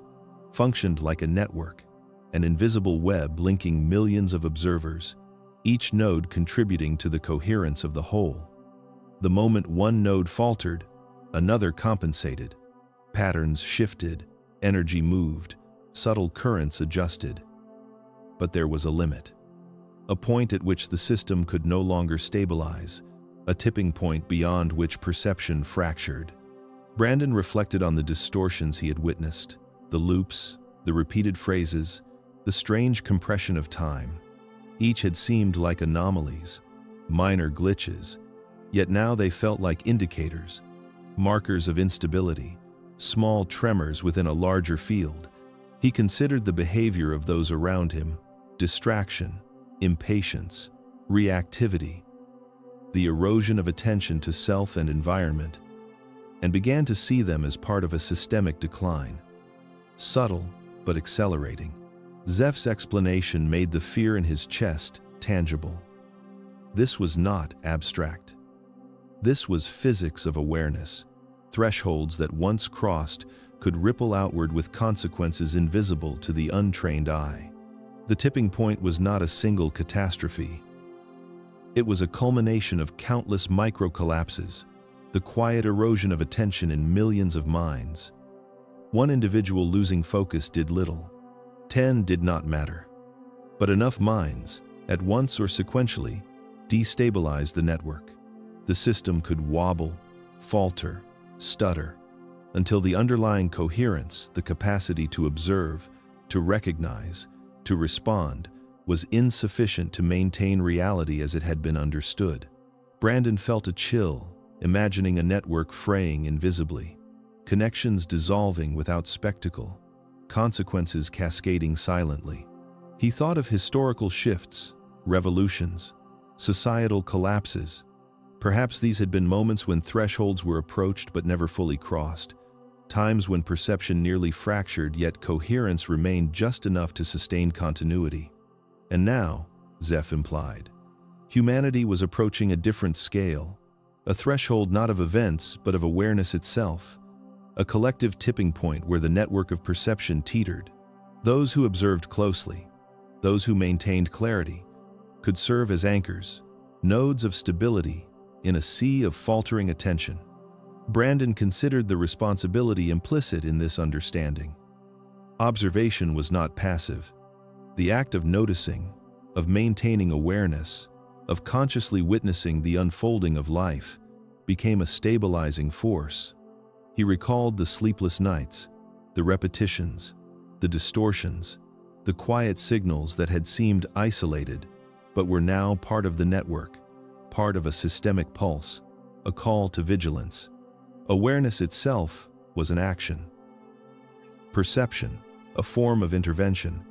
A: functioned like a network, an invisible web linking millions of observers, each node contributing to the coherence of the whole. The moment one node faltered, another compensated. Patterns shifted, energy moved, subtle currents adjusted. But there was a limit. A point at which the system could no longer stabilize, a tipping point beyond which perception fractured. Brandon reflected on the distortions he had witnessed, the loops, the repeated phrases, the strange compression of time. Each had seemed like anomalies, minor glitches, yet now they felt like indicators, markers of instability, small tremors within a larger field. He considered the behavior of those around him: distraction, impatience, reactivity, the erosion of attention to self and environment, and began to see them as part of a systemic decline. Subtle, but accelerating. Zeph's explanation made the fear in his chest tangible. This was not abstract. This was physics of awareness. Thresholds that once crossed could ripple outward with consequences invisible to the untrained eye. The tipping point was not a single catastrophe. It was a culmination of countless micro-collapses, the quiet erosion of attention in millions of minds. One individual losing focus did little. 10 did not matter. But enough minds, at once or sequentially, destabilized the network. The system could wobble, falter, stutter, until the underlying coherence, the capacity to observe, to recognize, to respond, was insufficient to maintain reality as it had been understood. Brandon felt a chill, imagining a network fraying invisibly, connections dissolving without spectacle, consequences cascading silently. He thought of historical shifts, revolutions, societal collapses. Perhaps these had been moments when thresholds were approached but never fully crossed, times when perception nearly fractured yet coherence remained just enough to sustain continuity. And now, Zeph implied, humanity was approaching a different scale, a threshold not of events but of awareness itself, a collective tipping point where the network of perception teetered. Those who observed closely, those who maintained clarity, could serve as anchors, nodes of stability in a sea of faltering attention. Brandon considered the responsibility implicit in this understanding. Observation was not passive. The act of noticing, of maintaining awareness, of consciously witnessing the unfolding of life, became a stabilizing force. He recalled the sleepless nights, the repetitions, the distortions, the quiet signals that had seemed isolated, but were now part of the network, part of a systemic pulse, a call to vigilance. Awareness itself was an action. Perception, a form of intervention.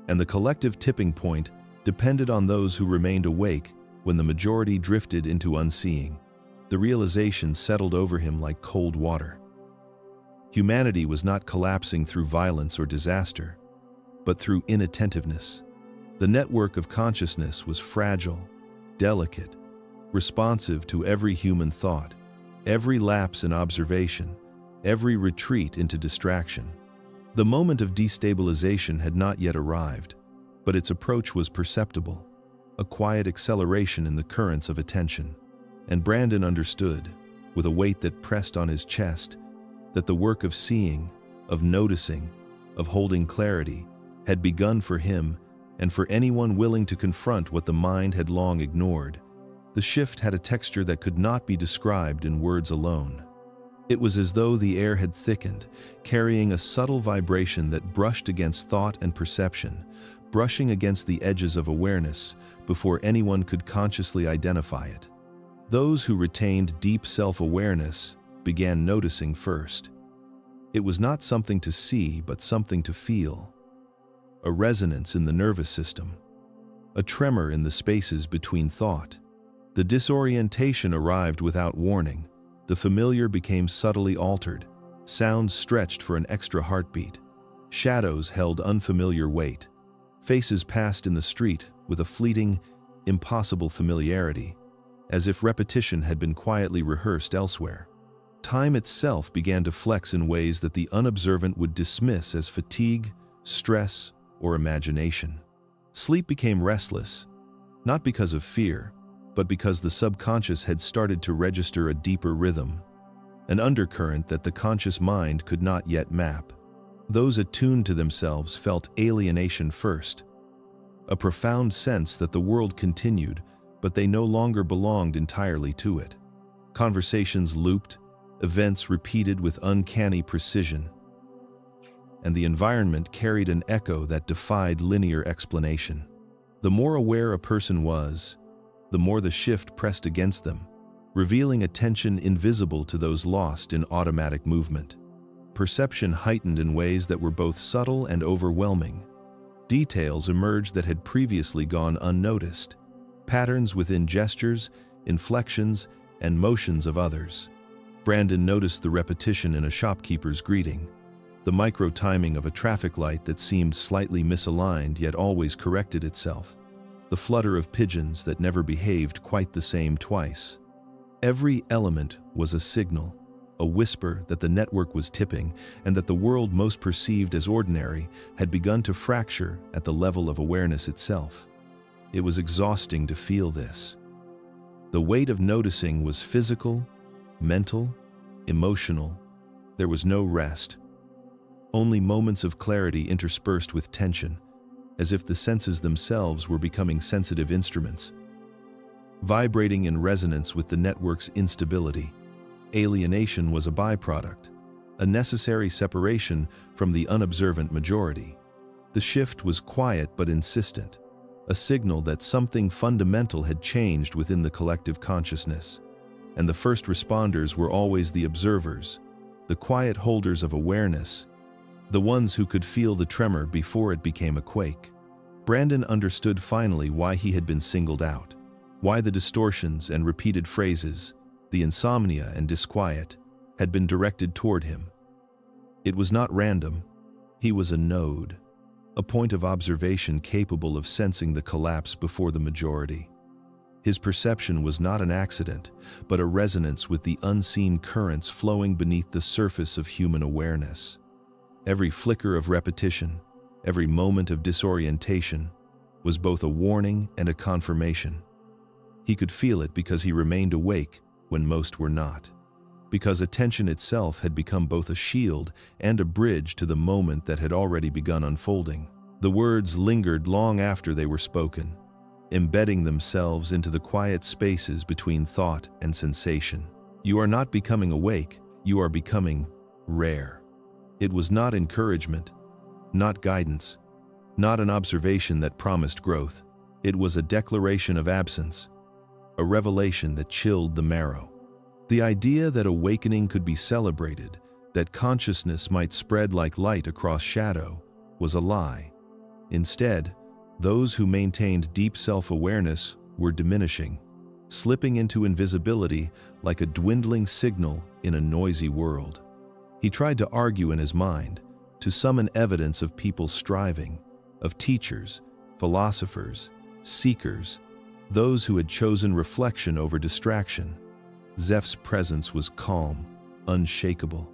A: And the collective tipping point depended on those who remained awake when the majority drifted into unseeing. The realization settled over him like cold water. Humanity was not collapsing through violence or disaster, but through inattentiveness. The network of consciousness was fragile, delicate, responsive to every human thought, every lapse in observation, every retreat into distraction. The moment of destabilization had not yet arrived, but its approach was perceptible, a quiet acceleration in the currents of attention. And Brandon understood, with a weight that pressed on his chest, that the work of seeing, of noticing, of holding clarity, had begun for him and for anyone willing to confront what the mind had long ignored. The shift had a texture that could not be described in words alone. It was as though the air had thickened, carrying a subtle vibration that brushed against thought and perception, brushing against the edges of awareness before anyone could consciously identify it. Those who retained deep self-awareness began noticing first. It was not something to see, but something to feel. A resonance in the nervous system, a tremor in the spaces between thought. The disorientation arrived without warning. The familiar became subtly altered. Sounds stretched for an extra heartbeat. Shadows held unfamiliar weight. Faces passed in the street with a fleeting, impossible familiarity, as if repetition had been quietly rehearsed elsewhere. Time itself began to flex in ways that the unobservant would dismiss as fatigue, stress, or imagination. Sleep became restless, not because of fear, but because the subconscious had started to register a deeper rhythm, an undercurrent that the conscious mind could not yet map. Those attuned to themselves felt alienation first, a profound sense that the world continued, but they no longer belonged entirely to it. Conversations looped, events repeated with uncanny precision, and the environment carried an echo that defied linear explanation. The more aware a person was, the more the shift pressed against them, revealing a tension invisible to those lost in automatic movement. Perception heightened in ways that were both subtle and overwhelming. Details emerged that had previously gone unnoticed. Patterns within gestures, inflections, and motions of others. Brandon noticed the repetition in a shopkeeper's greeting, the micro-timing of a traffic light that seemed slightly misaligned yet always corrected itself, the flutter of pigeons that never behaved quite the same twice. Every element was a signal, a whisper that the network was tipping and that the world most perceived as ordinary had begun to fracture at the level of awareness itself. It was exhausting to feel this. The weight of noticing was physical, mental, emotional. There was no rest. Only moments of clarity interspersed with tension, as if the senses themselves were becoming sensitive instruments, vibrating in resonance with the network's instability. Alienation was a byproduct, a necessary separation from the unobservant majority. The shift was quiet but insistent, a signal that something fundamental had changed within the collective consciousness. And the first responders were always the observers, the quiet holders of awareness, the ones who could feel the tremor before it became a quake. Brandon understood finally why he had been singled out, why the distortions and repeated phrases, the insomnia and disquiet, had been directed toward him. It was not random. He was a node, a point of observation capable of sensing the collapse before the majority. His perception was not an accident, but a resonance with the unseen currents flowing beneath the surface of human awareness. Every flicker of repetition, every moment of disorientation, was both a warning and a confirmation. He could feel it because he remained awake when most were not, because attention itself had become both a shield and a bridge to the moment that had already begun unfolding. The words lingered long after they were spoken, embedding themselves into the quiet spaces between thought and sensation. You are not becoming awake, you are becoming rare. It was not encouragement, not guidance, not an observation that promised growth. It was a declaration of absence, a revelation that chilled the marrow. The idea that awakening could be celebrated, that consciousness might spread like light across shadow, was a lie. Instead, those who maintained deep self-awareness were diminishing, slipping into invisibility like a dwindling signal in a noisy world. He tried to argue in his mind, to summon evidence of people striving, of teachers, philosophers, seekers, those who had chosen reflection over distraction. Zeph's presence was calm, unshakable,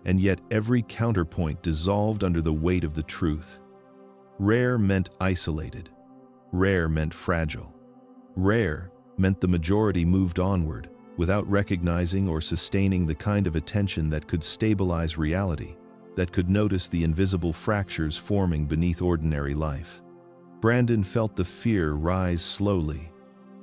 A: and yet every counterpoint dissolved under the weight of the truth. Rare meant isolated. Rare meant fragile. Rare meant the majority moved onward, without recognizing or sustaining the kind of attention that could stabilize reality, that could notice the invisible fractures forming beneath ordinary life. Brandon felt the fear rise slowly,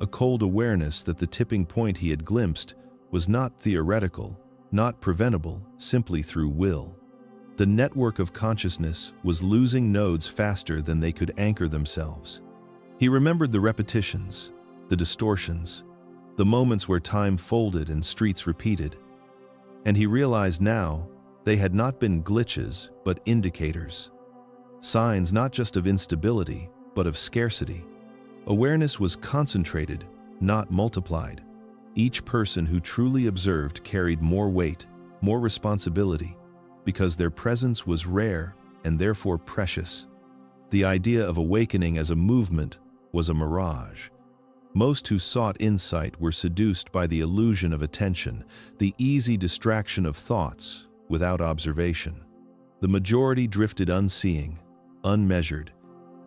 A: a cold awareness that the tipping point he had glimpsed was not theoretical, not preventable simply through will. The network of consciousness was losing nodes faster than they could anchor themselves. He remembered the repetitions, the distortions, the moments where time folded and streets repeated. And he realized now they had not been glitches but indicators. Signs not just of instability, but of scarcity. Awareness was concentrated, not multiplied. Each person who truly observed carried more weight, more responsibility, because their presence was rare and therefore precious. The idea of awakening as a movement was a mirage. Most who sought insight were seduced by the illusion of attention, the easy distraction of thoughts without observation. The majority drifted unseeing, unmeasured,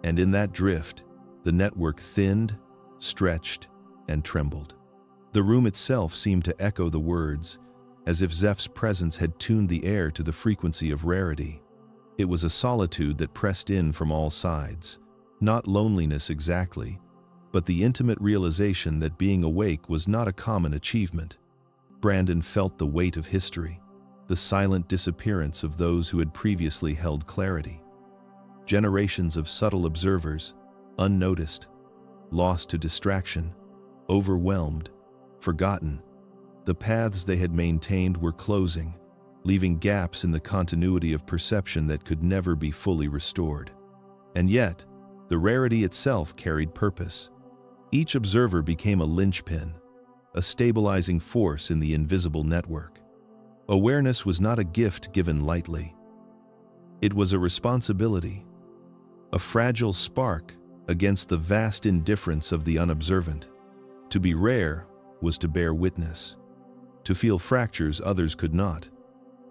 A: and in that drift, the network thinned, stretched, and trembled. The room itself seemed to echo the words, as if Zeph's presence had tuned the air to the frequency of rarity. It was a solitude that pressed in from all sides, not loneliness exactly, but the intimate realization that being awake was not a common achievement. Brandon felt the weight of history, the silent disappearance of those who had previously held clarity. Generations of subtle observers, unnoticed, lost to distraction, overwhelmed, forgotten. The paths they had maintained were closing, leaving gaps in the continuity of perception that could never be fully restored. And yet, the rarity itself carried purpose. Each observer became a linchpin, a stabilizing force in the invisible network. Awareness was not a gift given lightly. It was a responsibility, a fragile spark against the vast indifference of the unobservant. To be rare was to bear witness, to feel fractures others could not,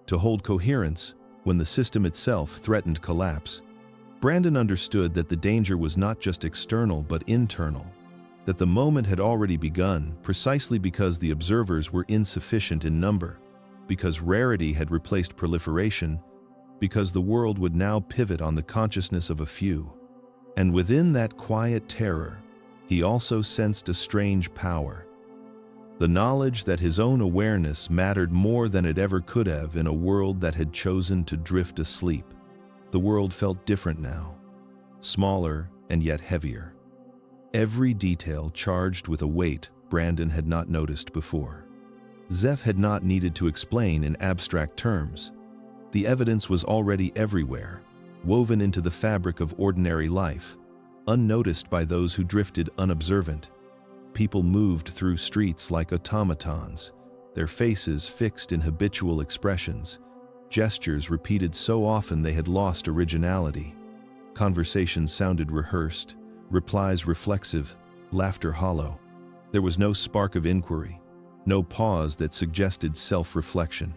A: to hold coherence when the system itself threatened collapse. Brandon understood that the danger was not just external but internal, that the moment had already begun precisely because the observers were insufficient in number, because rarity had replaced proliferation, because the world would now pivot on the consciousness of a few. And within that quiet terror, he also sensed a strange power. The knowledge that his own awareness mattered more than it ever could have in a world that had chosen to drift asleep. The world felt different now, smaller and yet heavier. Every detail charged with a weight Brandon had not noticed before. Zeph had not needed to explain in abstract terms. The evidence was already everywhere, woven into the fabric of ordinary life, unnoticed by those who drifted unobservant. People moved through streets like automatons, their faces fixed in habitual expressions, gestures repeated so often they had lost originality. Conversations sounded rehearsed, replies reflexive, laughter hollow. There was no spark of inquiry, no pause that suggested self-reflection,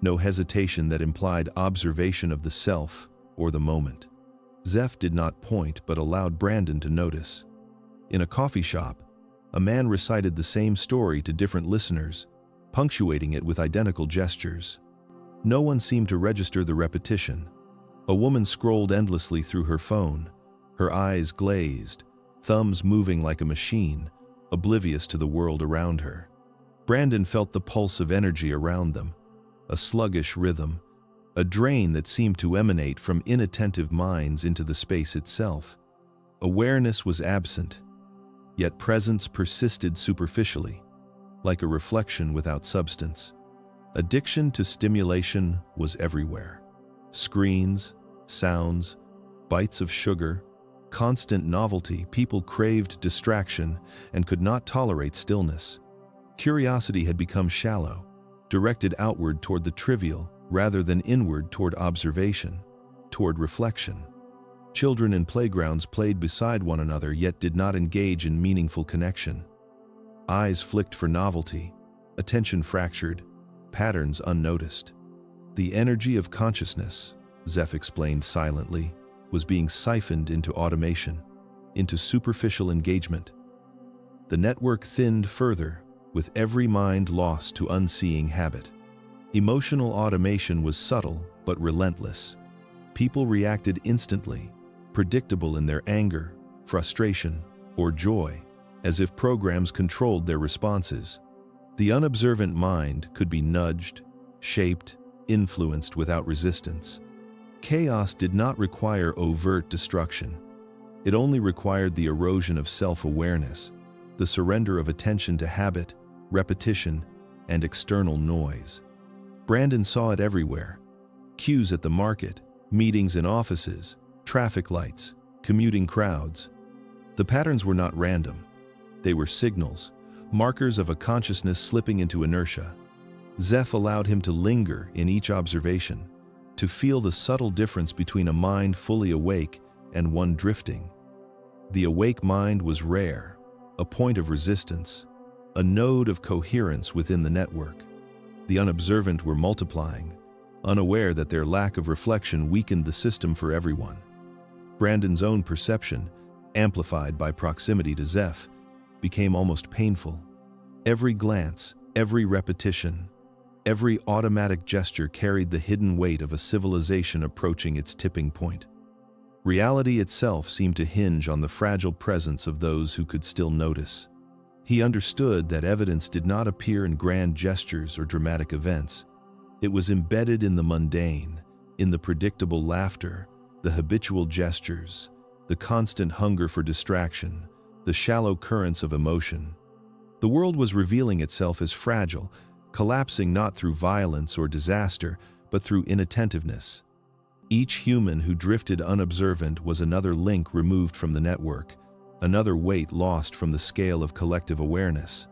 A: no hesitation that implied observation of the self or the moment. Zeph did not point but allowed Brandon to notice. In a coffee shop, a man recited the same story to different listeners, punctuating it with identical gestures. No one seemed to register the repetition. A woman scrolled endlessly through her phone, her eyes glazed, thumbs moving like a machine, oblivious to the world around her. Brandon felt the pulse of energy around them, a sluggish rhythm, a drain that seemed to emanate from inattentive minds into the space itself. Awareness was absent, yet presence persisted superficially, like a reflection without substance. Addiction to stimulation was everywhere. Screens, sounds, bites of sugar, constant novelty. People craved distraction and could not tolerate stillness. Curiosity had become shallow, directed outward toward the trivial rather than inward toward observation, toward reflection. Children in playgrounds played beside one another yet did not engage in meaningful connection. Eyes flicked for novelty, attention fractured, patterns unnoticed. The energy of consciousness, Zeph explained silently, was being siphoned into automation, into superficial engagement. The network thinned further, with every mind lost to unseeing habit. Emotional automation was subtle but relentless. People reacted instantly, predictable in their anger, frustration, or joy, as if programs controlled their responses. The unobservant mind could be nudged, shaped, influenced without resistance. Chaos did not require overt destruction. It only required the erosion of self-awareness, the surrender of attention to habit, repetition, and external noise. Brandon saw it everywhere. Queues at the market, meetings in offices, traffic lights, commuting crowds. The patterns were not random. They were signals, markers of a consciousness slipping into inertia. Zeph allowed him to linger in each observation, to feel the subtle difference between a mind fully awake and one drifting. The awake mind was rare, a point of resistance, a node of coherence within the network. The unobservant were multiplying, unaware that their lack of reflection weakened the system for everyone. Brandon's own perception, amplified by proximity to Zeph, became almost painful. Every glance, every repetition, every automatic gesture carried the hidden weight of a civilization approaching its tipping point. Reality itself seemed to hinge on the fragile presence of those who could still notice. He understood that evidence did not appear in grand gestures or dramatic events. It was embedded in the mundane, in the predictable laughter, the habitual gestures, the constant hunger for distraction, the shallow currents of emotion. The world was revealing itself as fragile, collapsing not through violence or disaster, but through inattentiveness. Each human who drifted unobservant was another link removed from the network, another weight lost from the scale of collective awareness.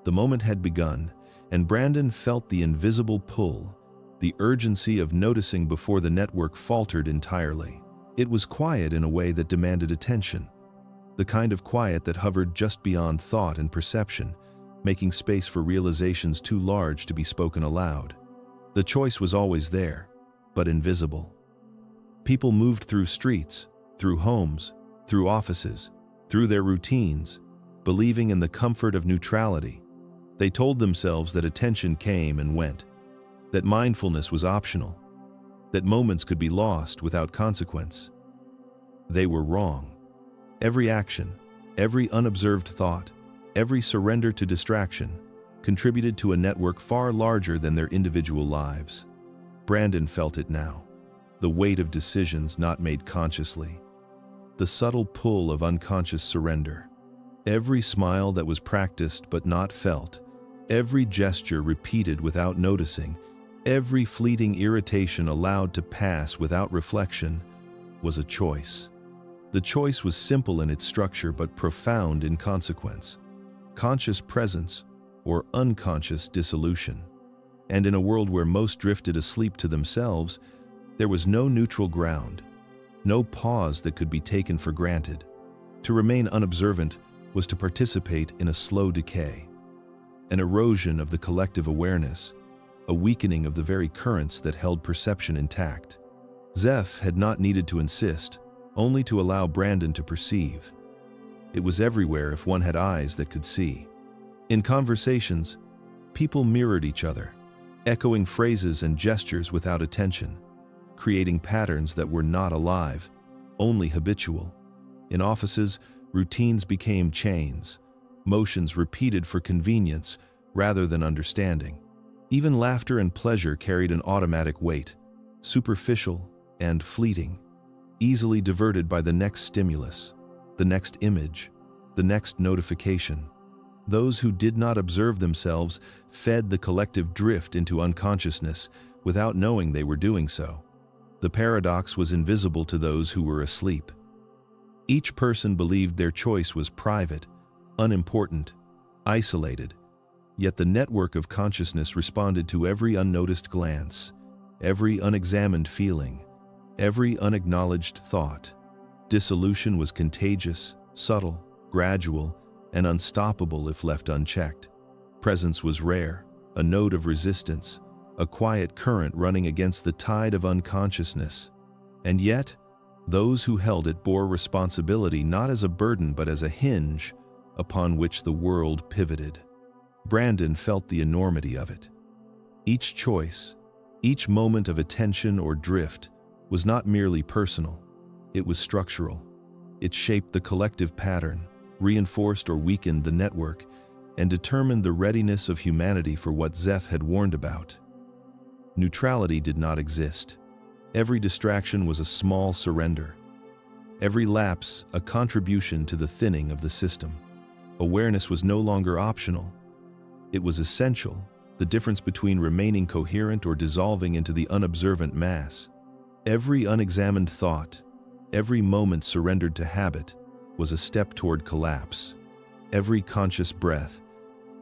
A: The moment had begun, and Brandon felt the invisible pull, the urgency of noticing before the network faltered entirely. It was quiet in a way that demanded attention, the kind of quiet that hovered just beyond thought and perception, making space for realizations too large to be spoken aloud. The choice was always there, but invisible. People moved through streets, through homes, through offices, through their routines, believing in the comfort of neutrality. They told themselves that attention came and went, that mindfulness was optional, that moments could be lost without consequence. They were wrong. Every action, every unobserved thought, every surrender to distraction contributed to a network far larger than their individual lives. Brandon felt it now, the weight of decisions not made consciously, the subtle pull of unconscious surrender. Every smile that was practiced but not felt, every gesture repeated without noticing, every fleeting irritation allowed to pass without reflection was a choice. The choice was simple in its structure but profound in consequence. Conscious presence or unconscious dissolution. And in a world where most drifted asleep to themselves, there was no neutral ground, no pause that could be taken for granted. To remain unobservant was to participate in a slow decay, an erosion of the collective awareness, a weakening of the very currents that held perception intact. Zeph had not needed to insist, only to allow Brandon to perceive. It was everywhere if one had eyes that could see. In conversations, people mirrored each other, echoing phrases and gestures without attention, creating patterns that were not alive, only habitual. In offices, routines became chains, motions repeated for convenience rather than understanding. Even laughter and pleasure carried an automatic weight, superficial and fleeting, easily diverted by the next stimulus, the next image, the next notification. Those who did not observe themselves fed the collective drift into unconsciousness without knowing they were doing so. The paradox was invisible to those who were asleep. Each person believed their choice was private, unimportant, isolated, yet the network of consciousness responded to every unnoticed glance, every unexamined feeling, every unacknowledged thought. Dissolution was contagious, subtle, gradual, and unstoppable if left unchecked. Presence was rare, a note of resistance, a quiet current running against the tide of unconsciousness. And yet, those who held it bore responsibility not as a burden but as a hinge upon which the world pivoted. Brandon felt the enormity of it. Each choice, each moment of attention or drift was not merely personal, it was structural. It shaped the collective pattern, reinforced or weakened the network, and determined the readiness of humanity for what Zeph had warned about. Neutrality did not exist. Every distraction was a small surrender. Every lapse a contribution to the thinning of the system. Awareness was no longer optional. It was essential, the difference between remaining coherent or dissolving into the unobservant mass. Every unexamined thought, every moment surrendered to habit, was a step toward collapse. Every conscious breath,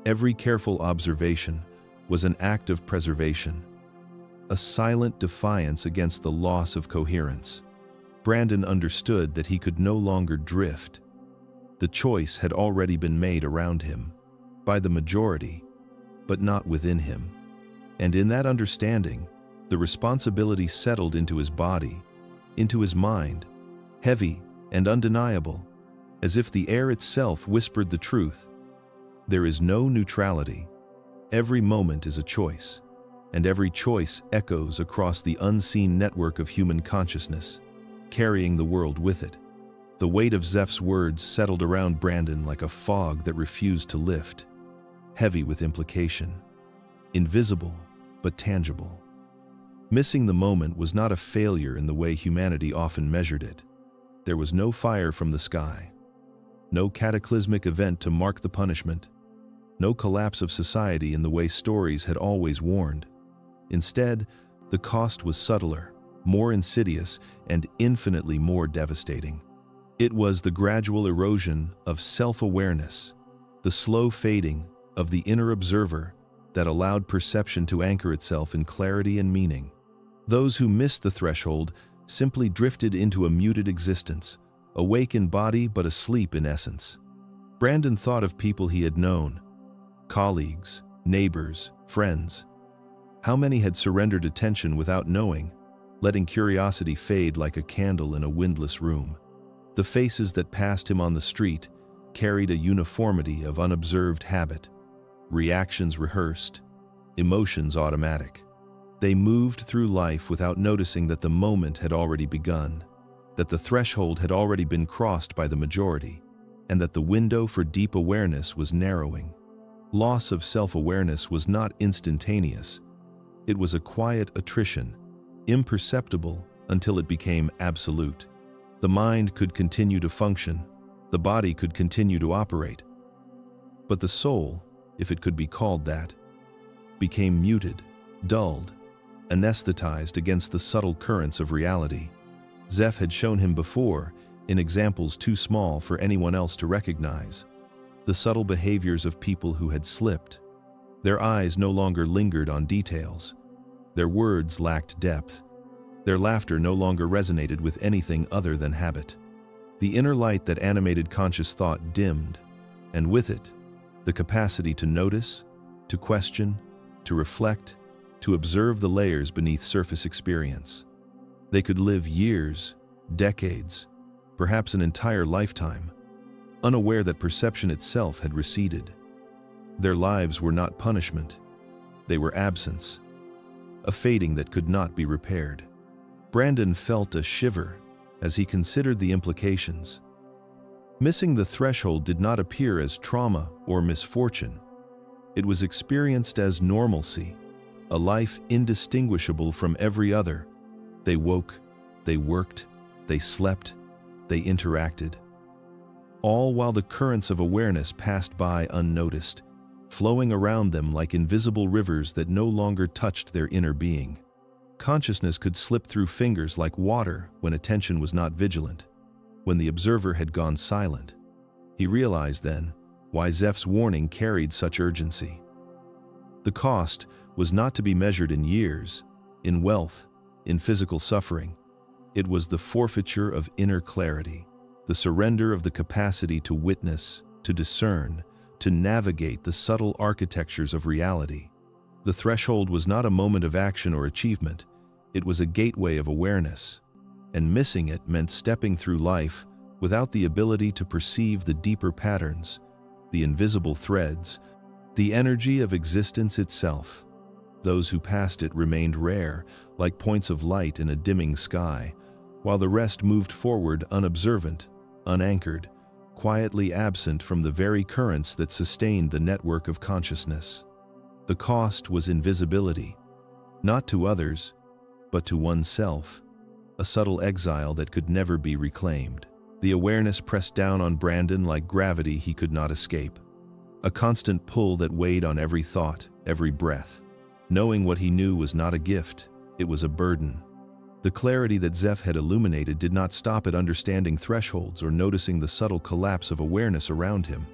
A: every careful observation was an act of preservation, a silent defiance against the loss of coherence. Brandon understood that he could no longer drift. The choice had already been made around him, by the majority, but not within him. And in that understanding, the responsibility settled into his body, into his mind, heavy and undeniable, as if the air itself whispered the truth. There is no neutrality. Every moment is a choice, and every choice echoes across the unseen network of human consciousness, carrying the world with it. The weight of Zeph's words settled around Brandon like a fog that refused to lift, heavy with implication, invisible but tangible. Missing the moment was not a failure in the way humanity often measured it. There was no fire from the sky, no cataclysmic event to mark the punishment, no collapse of society in the way stories had always warned. Instead, the cost was subtler, more insidious, and infinitely more devastating. It was the gradual erosion of self-awareness, the slow fading of the inner observer that allowed perception to anchor itself in clarity and meaning. Those who missed the threshold simply drifted into a muted existence, awake in body but asleep in essence. Brandon thought of people he had known, colleagues, neighbors, friends. How many had surrendered attention without knowing, letting curiosity fade like a candle in a windless room? The faces that passed him on the street carried a uniformity of unobserved habit, reactions rehearsed, emotions automatic. They moved through life without noticing that the moment had already begun, that the threshold had already been crossed by the majority, and that the window for deep awareness was narrowing. Loss of self-awareness was not instantaneous. It was a quiet attrition, imperceptible until it became absolute. The mind could continue to function, the body could continue to operate. But the soul, if it could be called that, became muted, dulled, anesthetized against the subtle currents of reality. Zeph had shown him before, in examples too small for anyone else to recognize, the subtle behaviors of people who had slipped. Their eyes no longer lingered on details. Their words lacked depth. Their laughter no longer resonated with anything other than habit. The inner light that animated conscious thought dimmed, and with it, the capacity to notice, to question, to reflect, to observe the layers beneath surface experience. They could live years, decades, perhaps an entire lifetime, unaware that perception itself had receded. Their lives were not punishment. They were absence, a fading that could not be repaired. Brandon felt a shiver as he considered the implications. Missing the threshold did not appear as trauma or misfortune. It was experienced as normalcy, a life indistinguishable from every other. They woke, they worked, they slept, they interacted. All while the currents of awareness passed by unnoticed, flowing around them like invisible rivers that no longer touched their inner being. Consciousness could slip through fingers like water when attention was not vigilant, when the observer had gone silent. He realized then why Zeph's warning carried such urgency. The cost was not to be measured in years, in wealth, in physical suffering. It was the forfeiture of inner clarity, the surrender of the capacity to witness, to discern, to navigate the subtle architectures of reality. The threshold was not a moment of action or achievement. It was a gateway of awareness, and missing it meant stepping through life without the ability to perceive the deeper patterns, the invisible threads, the energy of existence itself. Those who passed it remained rare, like points of light in a dimming sky, while the rest moved forward unobservant, unanchored, quietly absent from the very currents that sustained the network of consciousness. The cost was invisibility, not to others, but to oneself, a subtle exile that could never be reclaimed. The awareness pressed down on Brandon like gravity he could not escape, a constant pull that weighed on every thought, every breath. Knowing what he knew was not a gift, it was a burden. The clarity that Zeph had illuminated did not stop at understanding thresholds or noticing the subtle collapse of awareness around him.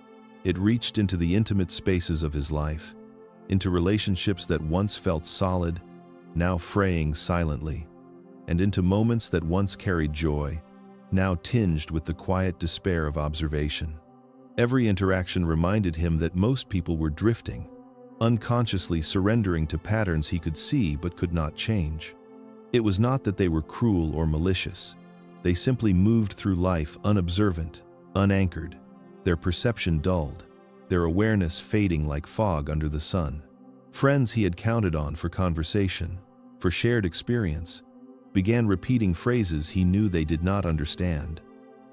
A: It reached into the intimate spaces of his life, into relationships that once felt solid, now fraying silently, and into moments that once carried joy, now tinged with the quiet despair of observation. Every interaction reminded him that most people were drifting, unconsciously surrendering to patterns he could see but could not change. It was not that they were cruel or malicious. They simply moved through life unobservant, unanchored, their perception dulled, their awareness fading like fog under the sun. Friends he had counted on for conversation, for shared experience, began repeating phrases he knew they did not understand,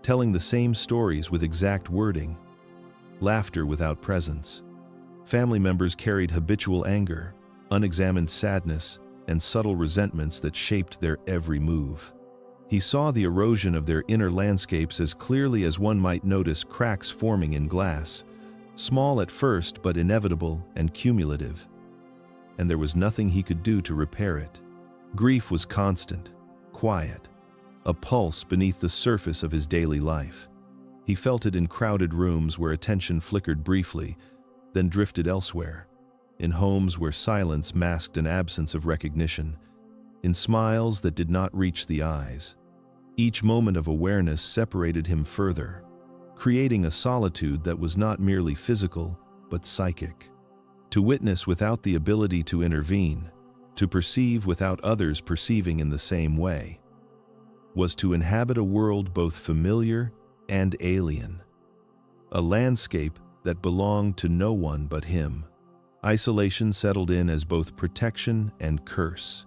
A: telling the same stories with exact wording, laughter without presence. Family members carried habitual anger, unexamined sadness, and subtle resentments that shaped their every move. He saw the erosion of their inner landscapes as clearly as one might notice cracks forming in glass, small at first but inevitable and cumulative, and there was nothing he could do to repair it. Grief was constant, quiet, a pulse beneath the surface of his daily life. He felt it in crowded rooms where attention flickered briefly, then drifted elsewhere, in homes where silence masked an absence of recognition, in smiles that did not reach the eyes. Each moment of awareness separated him further, creating a solitude that was not merely physical, but psychic. To witness without the ability to intervene, to perceive without others perceiving in the same way, was to inhabit a world both familiar and alien. A landscape that belonged to no one but him. Isolation settled in as both protection and curse.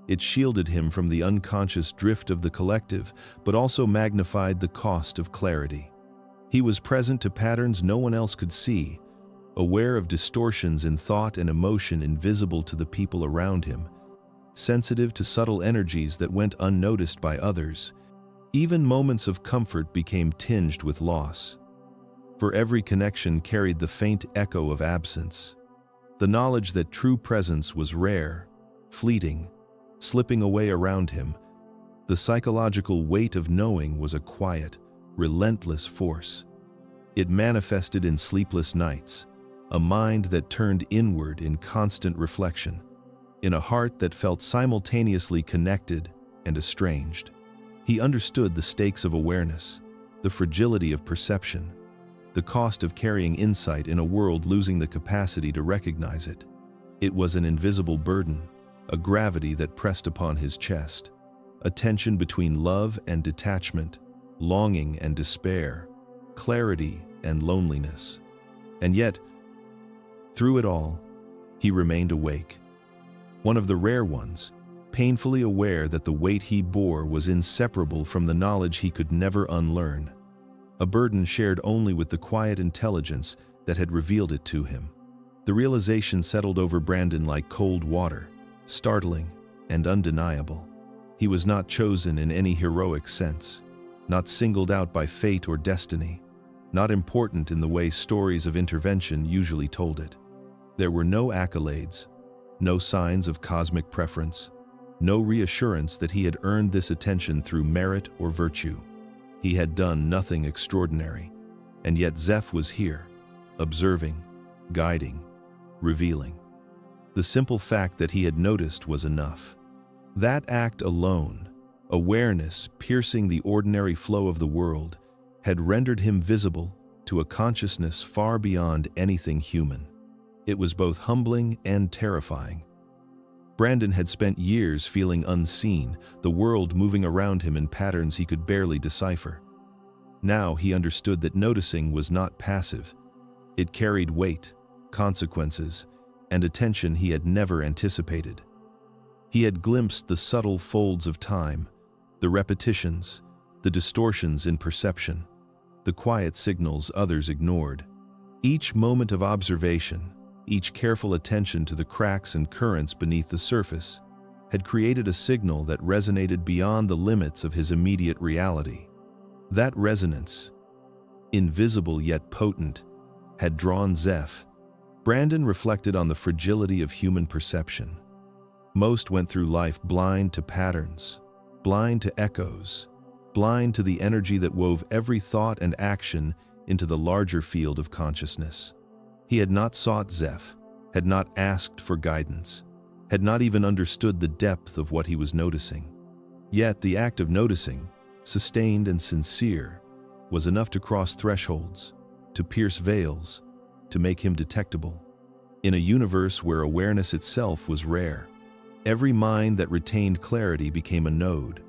A: It shielded him from the unconscious drift of the collective, but also magnified the cost of clarity. He was present to patterns no one else could see, aware of distortions in thought and emotion invisible to the people around him, sensitive to subtle energies that went unnoticed by others. Even moments of comfort became tinged with loss, for every connection carried the faint echo of absence. The knowledge that true presence was rare, fleeting, slipping away around him. The psychological weight of knowing was a quiet, relentless force. It manifested in sleepless nights, a mind that turned inward in constant reflection, in a heart that felt simultaneously connected and estranged. He understood the stakes of awareness, the fragility of perception, the cost of carrying insight in a world losing the capacity to recognize it. It was an invisible burden, a gravity that pressed upon his chest, a tension between love and detachment, longing and despair, clarity and loneliness. And yet, through it all, he remained awake. One of the rare ones, painfully aware that the weight he bore was inseparable from the knowledge he could never unlearn. A burden shared only with the quiet intelligence that had revealed it to him. The realization settled over Brandon like cold water, startling and undeniable. He was not chosen in any heroic sense, not singled out by fate or destiny, not important in the way stories of intervention usually told it. There were no accolades, no signs of cosmic preference, no reassurance that he had earned this attention through merit or virtue. He had done nothing extraordinary, and yet Zeph was here, observing, guiding, revealing. The simple fact that he had noticed was enough. That act alone, awareness piercing the ordinary flow of the world, had rendered him visible to a consciousness far beyond anything human. It was both humbling and terrifying. Brandon had spent years feeling unseen, the world moving around him in patterns he could barely decipher. Now he understood that noticing was not passive. It carried weight, consequences, and attention he had never anticipated. He had glimpsed the subtle folds of time, the repetitions, the distortions in perception, the quiet signals others ignored. Each moment of observation, each careful attention to the cracks and currents beneath the surface, had created a signal that resonated beyond the limits of his immediate reality. That resonance, invisible yet potent, had drawn Zeph. Brandon reflected on the fragility of human perception. Most went through life blind to patterns, blind to echoes, blind to the energy that wove every thought and action into the larger field of consciousness. He had not sought Zeph, had not asked for guidance, had not even understood the depth of what he was noticing. Yet the act of noticing, sustained and sincere, was enough to cross thresholds, to pierce veils, to make him detectable. In a universe where awareness itself was rare, every mind that retained clarity became a node,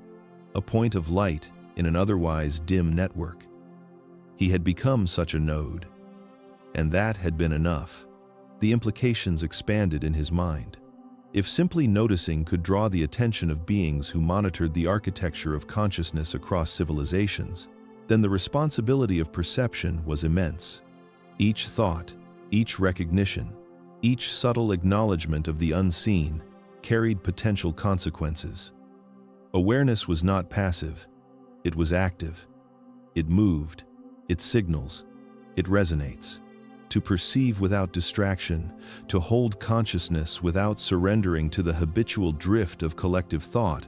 A: a point of light in an otherwise dim network. He had become such a node, and that had been enough. The implications expanded in his mind. If simply noticing could draw the attention of beings who monitored the architecture of consciousness across civilizations, then the responsibility of perception was immense. Each thought, each recognition, each subtle acknowledgement of the unseen carried potential consequences. Awareness was not passive, it was active. It moved, it signals, it resonates. To perceive without distraction, to hold consciousness without surrendering to the habitual drift of collective thought,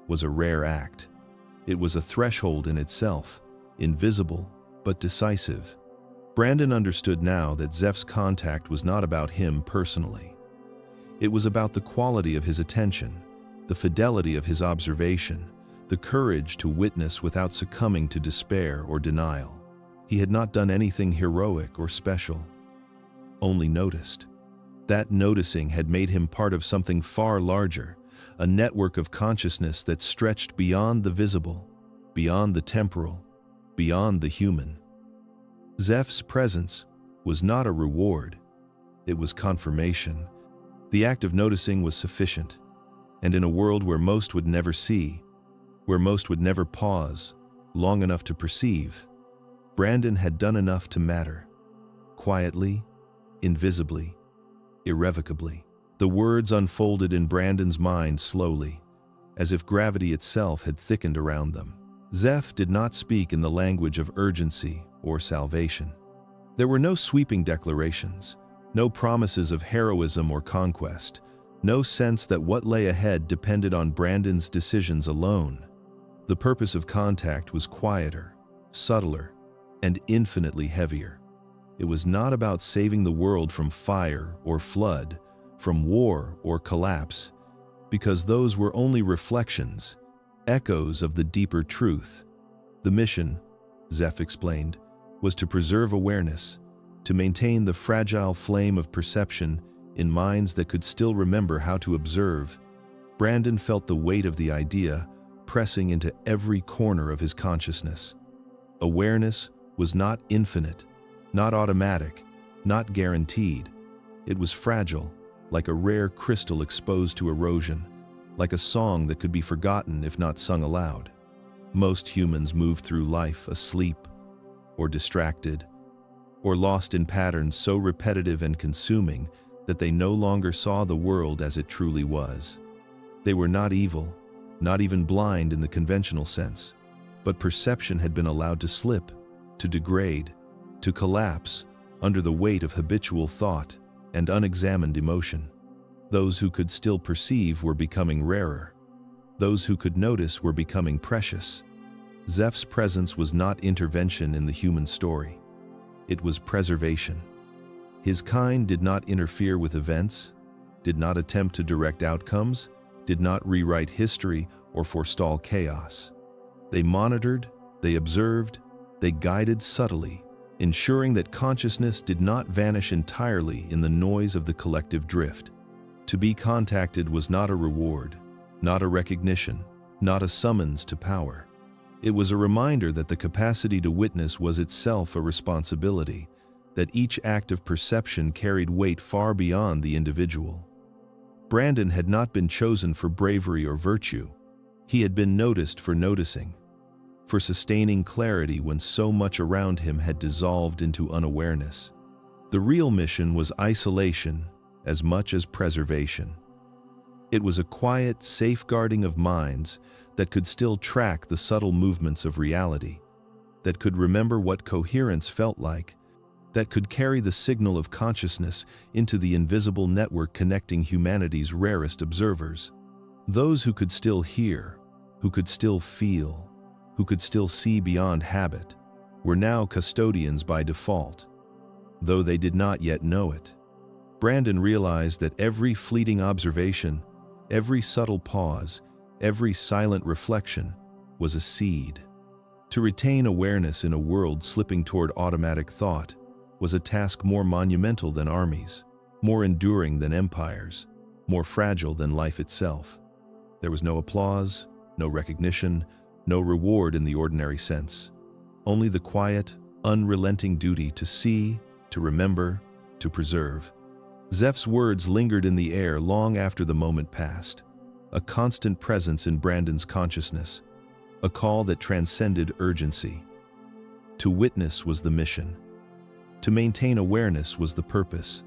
A: was a rare act. It was a threshold in itself, invisible but decisive. Brandon understood now that Zeph's contact was not about him personally. It was about the quality of his attention, the fidelity of his observation, the courage to witness without succumbing to despair or denial. He had not done anything heroic or special, only noticed. That noticing had made him part of something far larger, a network of consciousness that stretched beyond the visible, beyond the temporal, beyond the human. Zeph's presence was not a reward, it was confirmation. The act of noticing was sufficient, and in a world where most would never see, where most would never pause long enough to perceive, Brandon had done enough to matter. Quietly, invisibly, irrevocably. The words unfolded in Brandon's mind slowly, as if gravity itself had thickened around them. Zeph did not speak in the language of urgency or salvation. There were no sweeping declarations, no promises of heroism or conquest, no sense that what lay ahead depended on Brandon's decisions alone. The purpose of contact was quieter, subtler, and infinitely heavier. It was not about saving the world from fire or flood, from war or collapse, because those were only reflections, echoes of the deeper truth. The mission, Zeph explained, was to preserve awareness, to maintain the fragile flame of perception in minds that could still remember how to observe. Brandon felt the weight of the idea pressing into every corner of his consciousness. Awareness was not infinite, not automatic, not guaranteed. It was fragile, like a rare crystal exposed to erosion, like a song that could be forgotten if not sung aloud. Most humans move through life asleep, or distracted, or lost in patterns so repetitive and consuming that they no longer saw the world as it truly was. They were not evil, not even blind in the conventional sense, but perception had been allowed to slip, to degrade, to collapse under the weight of habitual thought and unexamined emotion. Those who could still perceive were becoming rarer. Those who could notice were becoming precious. Zeph's presence was not intervention in the human story. It was preservation. His kind did not interfere with events, did not attempt to direct outcomes, did not rewrite history or forestall chaos. They monitored, they observed, they guided subtly, ensuring that consciousness did not vanish entirely in the noise of the collective drift. To be contacted was not a reward, not a recognition, not a summons to power. It was a reminder that the capacity to witness was itself a responsibility, that each act of perception carried weight far beyond the individual. Brandon had not been chosen for bravery or virtue. He had been noticed for noticing, for sustaining clarity when so much around him had dissolved into unawareness. The real mission was isolation as much as preservation. It was a quiet safeguarding of minds that could still track the subtle movements of reality, that could remember what coherence felt like, that could carry the signal of consciousness into the invisible network connecting humanity's rarest observers. Those who could still hear, who could still feel, who could still see beyond habit, were now custodians by default, though they did not yet know it. Brandon realized that every fleeting observation, every subtle pause, every silent reflection was a seed. To retain awareness in a world slipping toward automatic thought was a task more monumental than armies, more enduring than empires, more fragile than life itself. There was no applause, no recognition, no reward in the ordinary sense. Only the quiet, unrelenting duty to see, to remember, to preserve. Zeph's words lingered in the air long after the moment passed, a constant presence in Brandon's consciousness, a call that transcended urgency. To witness was the mission. To maintain awareness was the purpose.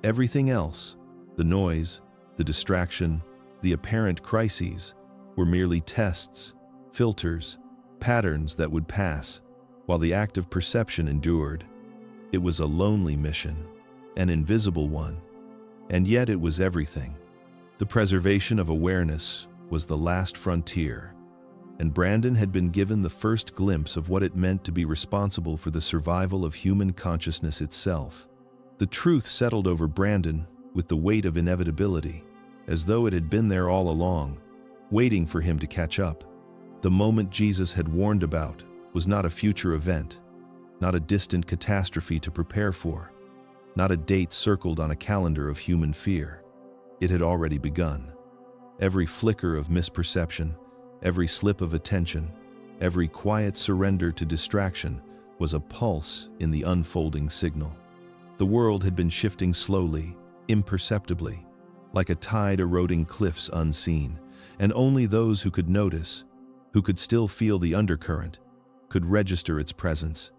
A: Everything else, the noise, the distraction, the apparent crises, were merely tests, filters, patterns that would pass, while the act of perception endured. It was a lonely mission, an invisible one, and yet it was everything. The preservation of awareness was the last frontier, and Brandon had been given the first glimpse of what it meant to be responsible for the survival of human consciousness itself. The truth settled over Brandon with the weight of inevitability, as though it had been there all along, waiting for him to catch up. The moment Jesus had warned about was not a future event, not a distant catastrophe to prepare for, not a date circled on a calendar of human fear. It had already begun. Every flicker of misperception, every slip of attention, every quiet surrender to distraction was a pulse in the unfolding signal. The world had been shifting slowly, imperceptibly, like a tide eroding cliffs unseen, and only those who could notice, who could still feel the undercurrent, could register its presence.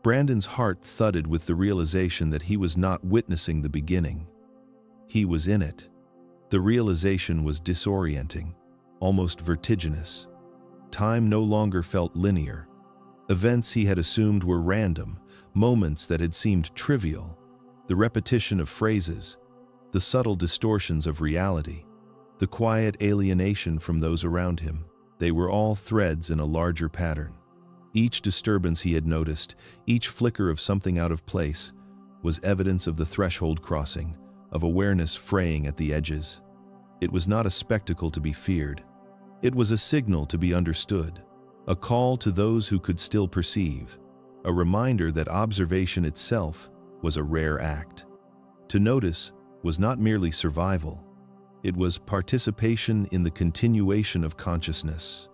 A: Brandon's heart thudded with the realization that he was not witnessing the beginning. He was in it. The realization was disorienting, almost vertiginous. Time no longer felt linear. Events he had assumed were random, moments that had seemed trivial, the repetition of phrases, the subtle distortions of reality, the quiet alienation from those around him. They were all threads in a larger pattern. Each disturbance he had noticed, each flicker of something out of place, was evidence of the threshold crossing, of awareness fraying at the edges. It was not a spectacle to be feared. It was a signal to be understood, a call to those who could still perceive, a reminder that observation itself was a rare act. To notice was not merely survival, it was participation in the continuation of consciousness.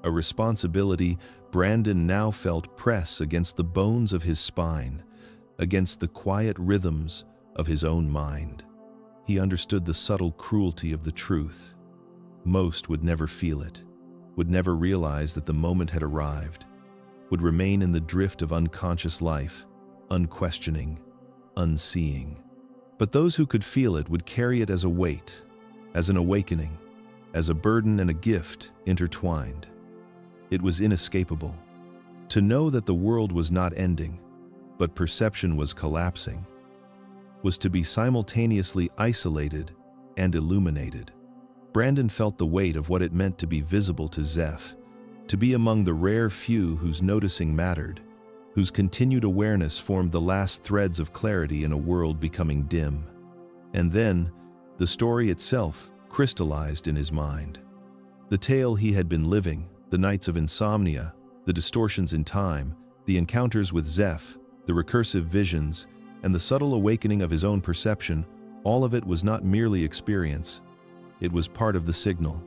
A: A responsibility Brandon now felt press against the bones of his spine, against the quiet rhythms of his own mind. He understood the subtle cruelty of the truth. Most would never feel it, would never realize that the moment had arrived, would remain in the drift of unconscious life, unquestioning, unseeing. But those who could feel it would carry it as a weight, as an awakening, as a burden and a gift intertwined. It was inescapable. To know that the world was not ending, but perception was collapsing, was to be simultaneously isolated and illuminated. Brandon felt the weight of what it meant to be visible to Zeph, to be among the rare few whose noticing mattered, whose continued awareness formed the last threads of clarity in a world becoming dim. And then, the story itself crystallized in his mind. The tale he had been living, the nights of insomnia, the distortions in time, the encounters with Zeph, the recursive visions, and the subtle awakening of his own perception, all of it was not merely experience. It was part of the signal,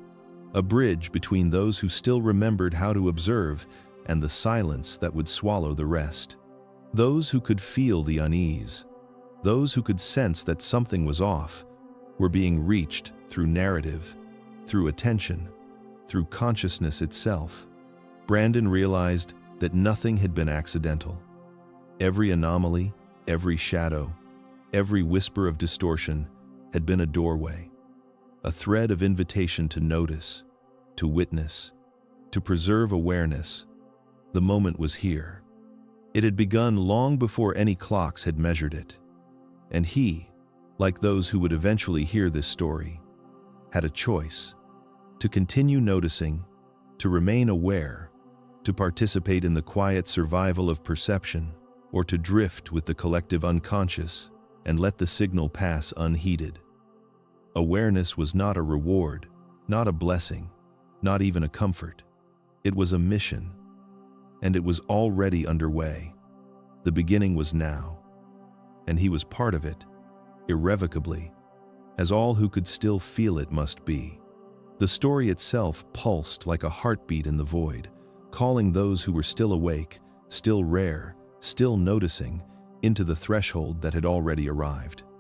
A: a bridge between those who still remembered how to observe and the silence that would swallow the rest. Those who could feel the unease, those who could sense that something was off, were being reached through narrative, through attention, through consciousness itself. Brandon realized that nothing had been accidental. Every anomaly, every shadow, every whisper of distortion had been a doorway, a thread of invitation to notice, to witness, to preserve awareness. The moment was here. It had begun long before any clocks had measured it. And he, like those who would eventually hear this story, had a choice: to continue noticing, to remain aware, to participate in the quiet survival of perception, or to drift with the collective unconscious and let the signal pass unheeded. Awareness was not a reward, not a blessing, not even a comfort. It was a mission, and it was already underway. The beginning was now, and he was part of it, irrevocably, as all who could still feel it must be. The story itself pulsed like a heartbeat in the void, calling those who were still awake, still rare, still noticing, into the threshold that had already arrived.